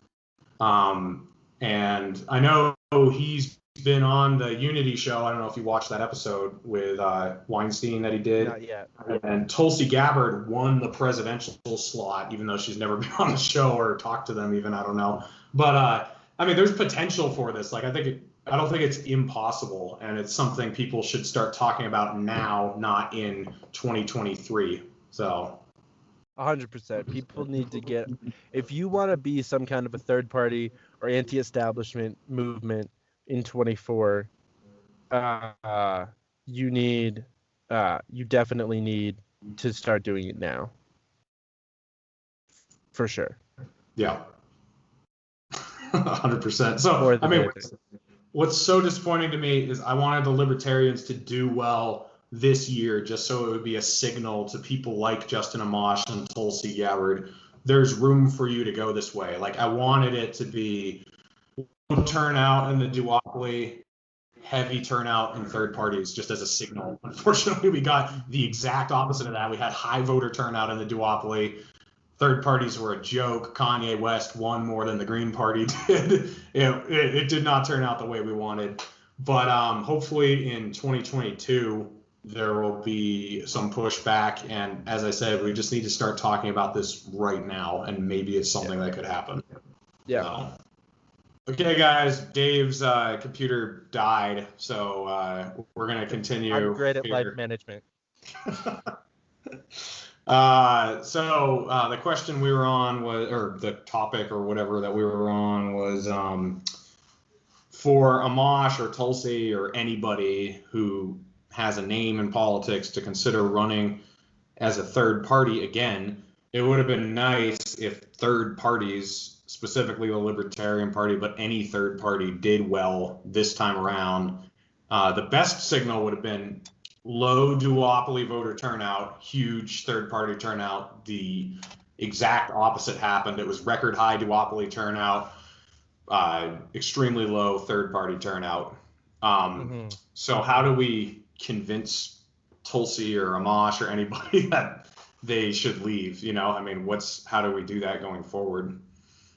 And I know he's been on the Unity show. I don't know if you watched that episode with Weinstein that he did. Not yet. And Tulsi Gabbard won the presidential slot, even though she's never been on the show or talked to them even. I don't know. But there's potential for this. Like I don't think it's impossible, and it's something people should start talking about now, not in 2023. So 100%. People need to get, if you want to be some kind of a third party or anti-establishment movement in 24, you definitely need to start doing it now. For sure. Yeah. 100%. So, what's so disappointing to me is I wanted the libertarians to do well this year just so it would be a signal to people like Justin Amash and Tulsi Gabbard. There's room for you to go this way. Like I wanted it to be low turnout in the duopoly, heavy turnout in third parties just as a signal. Unfortunately, we got the exact opposite of that. We had high voter turnout in the duopoly. Third parties were a joke. Kanye West won more than the Green Party did. It did not turn out the way we wanted. But hopefully in 2022, there will be some pushback. And as I said, we just need to start talking about this right now. And maybe it's something that could happen. Yeah. So, okay, guys. Dave's computer died. So we're going to continue. I'm great at here. life management. So the question we were on was, or the topic or whatever that we were on was for Amash or Tulsi or anybody who has a name in politics to consider running as a third party again. It would have been nice if third parties, specifically the Libertarian Party, but any third party did well this time around. The best signal would have been low duopoly voter turnout, huge third-party turnout. The exact opposite happened. It was record high duopoly turnout, extremely low third-party turnout. So how do we convince Tulsi or Amash or anybody that they should leave? How do we do that going forward?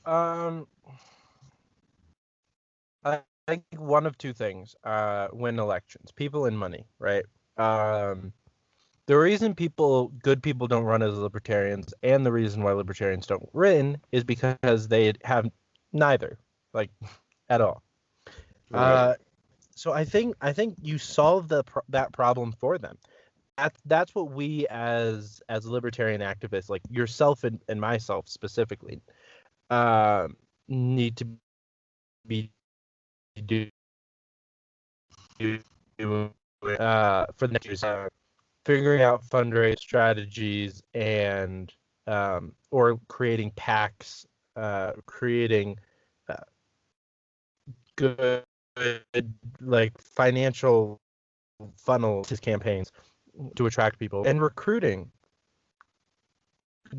I think one of two things win elections: people and money, right? The reason good people don't run as libertarians, and the reason why libertarians don't win, is because they have neither, like, at all. Right. So I think you solve that problem for them. That's what we as libertarian activists, like yourself and myself specifically, need to be doing for the next years, figuring out fundraise strategies and or creating PACs, creating good like financial funnel his campaigns to attract people. And recruiting,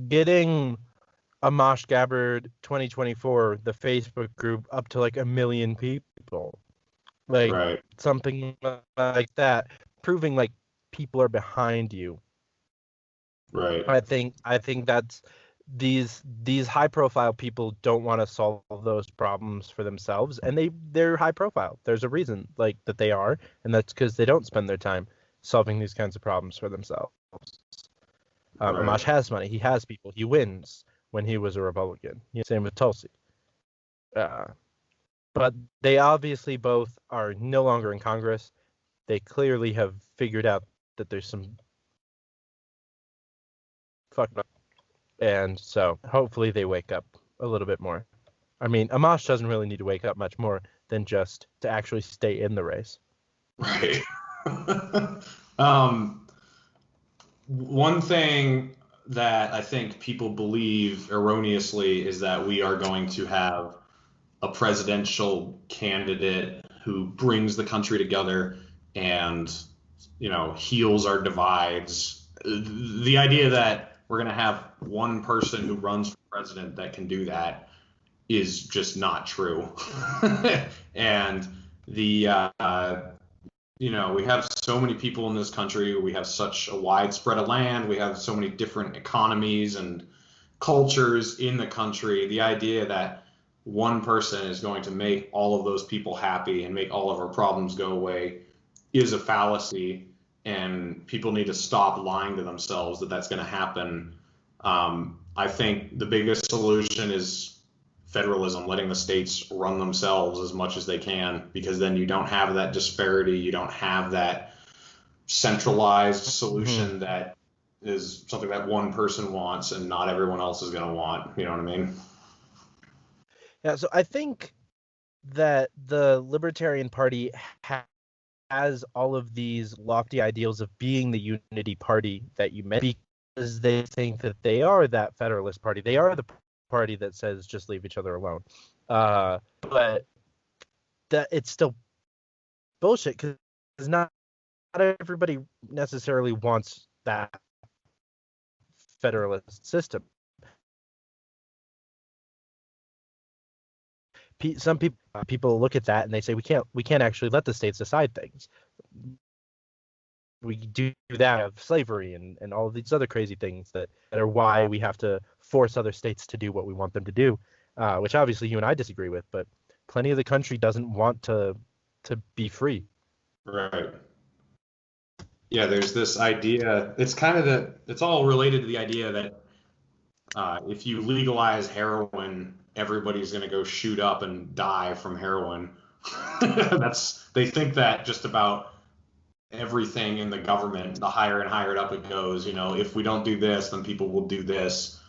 getting Amash Gabbard 2024, the Facebook group, up to like 1 million people, like Right. something like that, proving like people are behind you. Right. I think that's these high profile people don't want to solve those problems for themselves, and they're high profile. There's a reason like that they are, and that's because they don't spend their time solving these kinds of problems for themselves. Right. Amash has money. He has people. He wins when he was a Republican. Same with Tulsi. But they obviously both are no longer in Congress. They clearly have figured out that there's some fucked up, and so hopefully they wake up a little bit more. I mean, Amash doesn't really need to wake up much more than just to actually stay in the race. Right. One thing that I think people believe erroneously is that we are going to have a presidential candidate who brings the country together and, heals our divides. The idea that we're going to have one person who runs for president that can do that is just not true. And we have so many people in this country. We have such a wide spread of land. We have so many different economies and cultures in the country. The idea that one person is going to make all of those people happy and make all of our problems go away is a fallacy, and people need to stop lying to themselves that that's going to happen. I think the biggest solution is federalism, letting the states run themselves as much as they can, because then you don't have that disparity. You don't have that centralized solution that is something that one person wants and not everyone else is going to want. You know what I mean? Yeah, so I think that the Libertarian Party has all of these lofty ideals of being the unity party that you mentioned, because they think that they are that Federalist Party. They are the party that says just leave each other alone. But that it's still bullshit, because not everybody necessarily wants that Federalist system. Some people look at that and they say we can't actually let the states decide things. We do that of slavery and all of these other crazy things that are why we have to force other states to do what we want them to do, which obviously you and I disagree with, but plenty of the country doesn't want to be free. Right. Yeah, there's this idea. It's all related to the idea that if you legalize heroin, everybody's going to go shoot up and die from heroin. They think that just about everything in the government. The higher and higher up it goes, if we don't do this, then people will do this.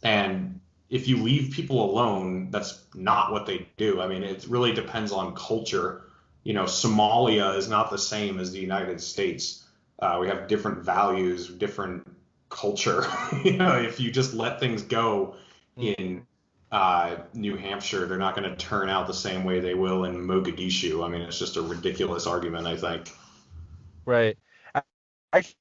And if you leave people alone, that's not what they do. I mean, it really depends on culture. Somalia is not the same as the United States. We have different values, different culture. If you just let things go in New Hampshire, they're not going to turn out the same way they will in Mogadishu. I mean, it's just a ridiculous argument, I think. Right. Actually,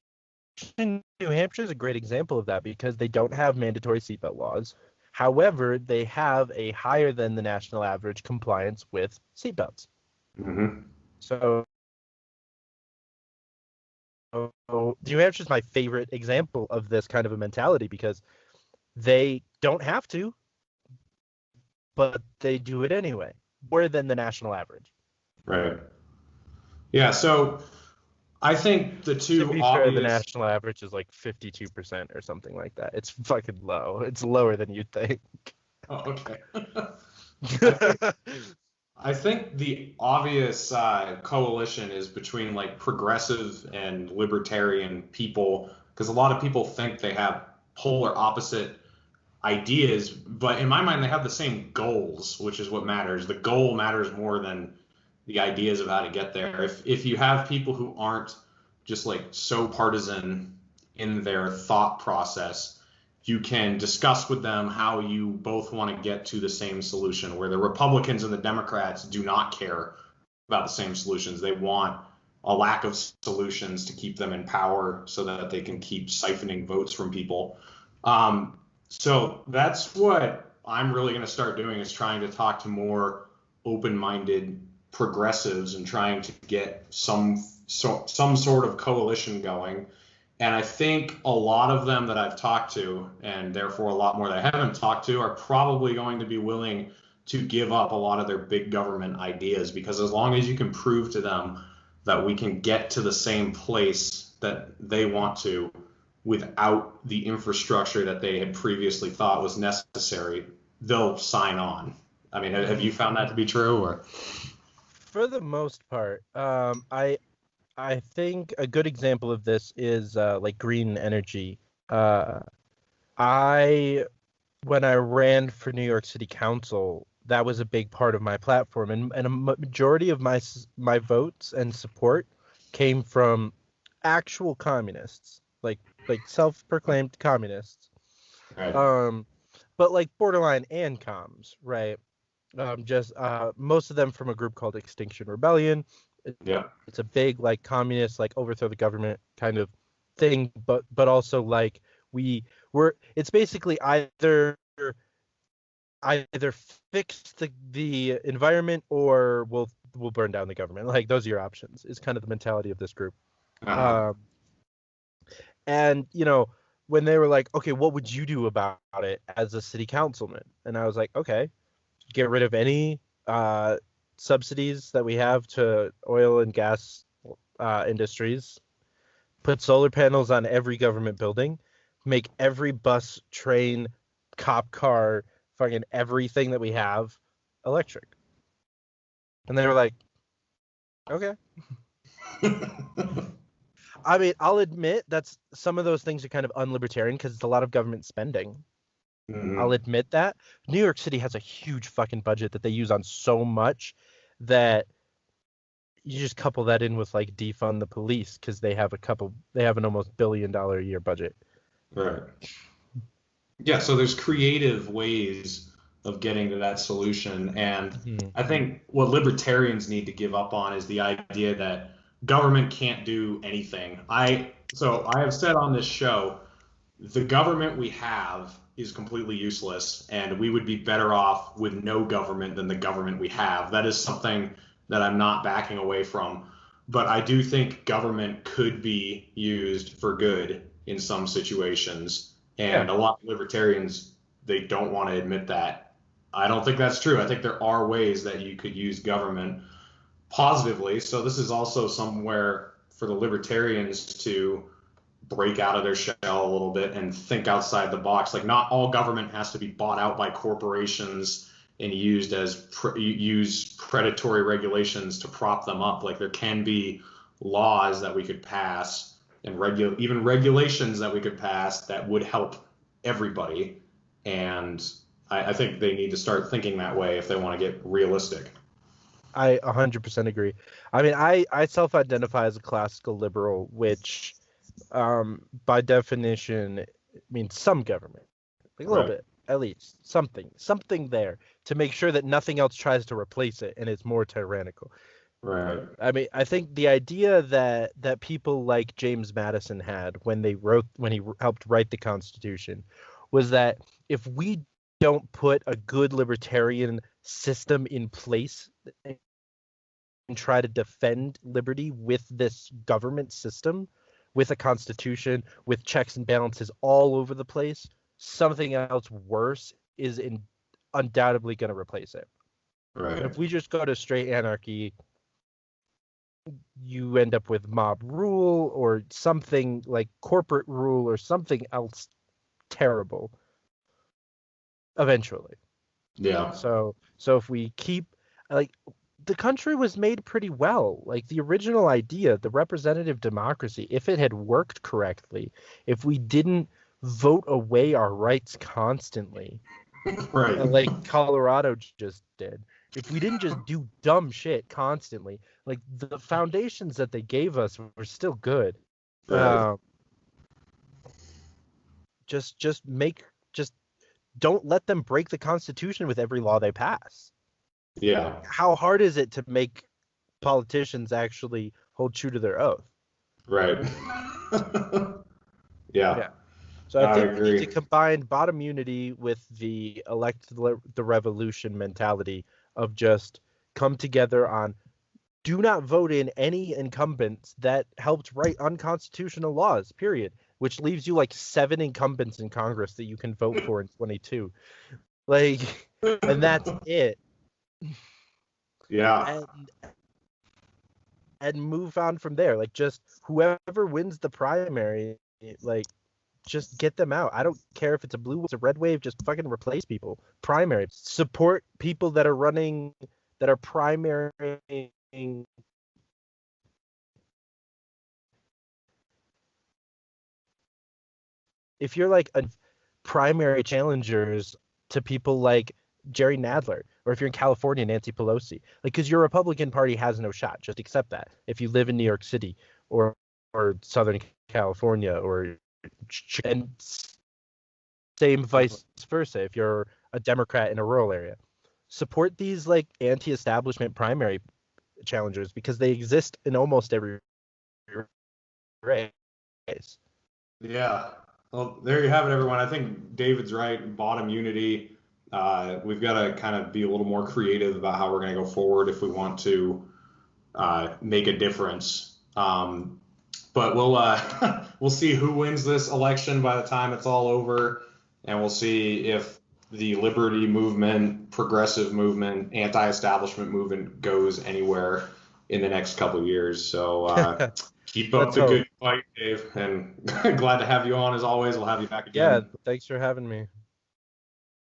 New Hampshire is a great example of that, because they don't have mandatory seatbelt laws. However, they have a higher than the national average compliance with seatbelts. Mm-hmm. So New Hampshire is my favorite example of this kind of a mentality, because they don't have to, but they do it anyway, more than the national average. Right. Yeah, so I think the two To be fair, the national average is like 52% or something like that. It's fucking low. It's lower than you'd think. Oh, okay. I think the obvious coalition is between like progressive and libertarian people, because a lot of people think they have polar opposite ideas, but in my mind they have the same goals, which is what matters. The goal matters more than the ideas of how to get there. If you have people who aren't just like so partisan in their thought process, you can discuss with them how you both want to get to the same solution, where the Republicans and the Democrats do not care about the same solutions. They want a lack of solutions to keep them in power so that they can keep siphoning votes from people. So that's what I'm really going to start doing, is trying to talk to more open-minded progressives and trying to get some sort of coalition going. And I think a lot of them that I've talked to, and therefore a lot more that I haven't talked to, are probably going to be willing to give up a lot of their big government ideas, because as long as you can prove to them that we can get to the same place that they want to without the infrastructure that they had previously thought was necessary, they'll sign on. I mean, have you found that to be true? Or for the most part, I think a good example of this is like green energy. When I ran for New York City Council, that was a big part of my platform, and a majority of my votes and support came from actual communists, like self-proclaimed communists, right. but like borderline ancoms, right? Just most of them from a group called Extinction Rebellion. Yeah. It's a big like communist, like overthrow the government kind of thing, but also like it's basically either fix the environment or we'll burn down the government. Like, those are your options, is kind of the mentality of this group. Uh-huh. And when they were like, okay, what would you do about it as a city councilman? And I was like, okay, get rid of any subsidies that we have to oil and gas industries, put solar panels on every government building, make every bus, train, cop car, fucking everything that we have electric. And they were like, okay. I mean, I'll admit that's some of those things are kind of unlibertarian because it's a lot of government spending. Mm-hmm. I'll admit that. New York City has a huge fucking budget that they use on so much that you just couple that in with like defund the police because they have an almost $1 billion a year budget. Right. Yeah, so there's creative ways of getting to that solution. And I think what libertarians need to give up on is the idea that government can't do anything. So I have said on this show, the government we have is completely useless, and we would be better off with no government than the government we have. That is something that I'm not backing away from. But I do think government could be used for good in some situations. And a lot of libertarians, they don't want to admit that. I don't think that's true. I think there are ways that you could use government positively. So this is also somewhere for the libertarians to break out of their shell a little bit and think outside the box. Like, not all government has to be bought out by corporations and used as use predatory regulations to prop them up. Like, there can be laws that we could pass and even regulations that we could pass that would help everybody. And I think they need to start thinking that way if they want to get realistic. I 100% agree. I mean, I self-identify as a classical liberal, which by definition means some government, like a little bit, at least something there to make sure that nothing else tries to replace it and it's more tyrannical. Right. I mean, I think the idea that people like James Madison had when he helped write the Constitution was that if we don't put a good libertarian system in place and try to defend liberty with this government system, with a constitution, with checks and balances all over the place, something else worse is undoubtedly going to replace it. Right. If we just go to straight anarchy, you end up with mob rule or something like corporate rule or something else terrible eventually. Yeah. So if we keep, like, the country was made pretty well. Like, the original idea, the representative democracy, if it had worked correctly, if we didn't vote away our rights constantly, right, like Colorado just did, if we didn't just do dumb shit constantly, like, the foundations that they gave us were still good. right. Just don't let them break the Constitution with every law they pass. Yeah. How hard is it to make politicians actually hold true to their oath. Right. Yeah. Yeah. So I think we agree. need to combine bottom unity with the elect the revolution mentality of just come together on do not vote in any incumbents that helped write unconstitutional laws, period, which leaves you like 7 incumbents in Congress that you can vote for in 22. Like, and that's it. Yeah. And move on from there. Like, just whoever wins the primary, like, just get them out. I don't care if it's a blue wave, it's a red wave, just fucking replace people. Primary. Support people that are running, that are primary. If you're like a primary challengers to people like Jerry Nadler, or if you're in California, Nancy Pelosi, like, because your Republican Party has no shot. Just accept that. If you live in New York City or Southern California, or and same vice versa, if you're a Democrat in a rural area, support these like anti-establishment primary challengers because they exist in almost every race. Yeah. Well, there you have it, everyone. I think David's right. Bottom unity. We've got to kind of be a little more creative about how we're going to go forward if we want to make a difference. But we'll see who wins this election by the time it's all over, and we'll see if the liberty movement, progressive movement, anti-establishment movement goes anywhere in the next couple of years. So keep up the good fight, Dave, and glad to have you on as always. We'll have you back again. Yeah, thanks for having me.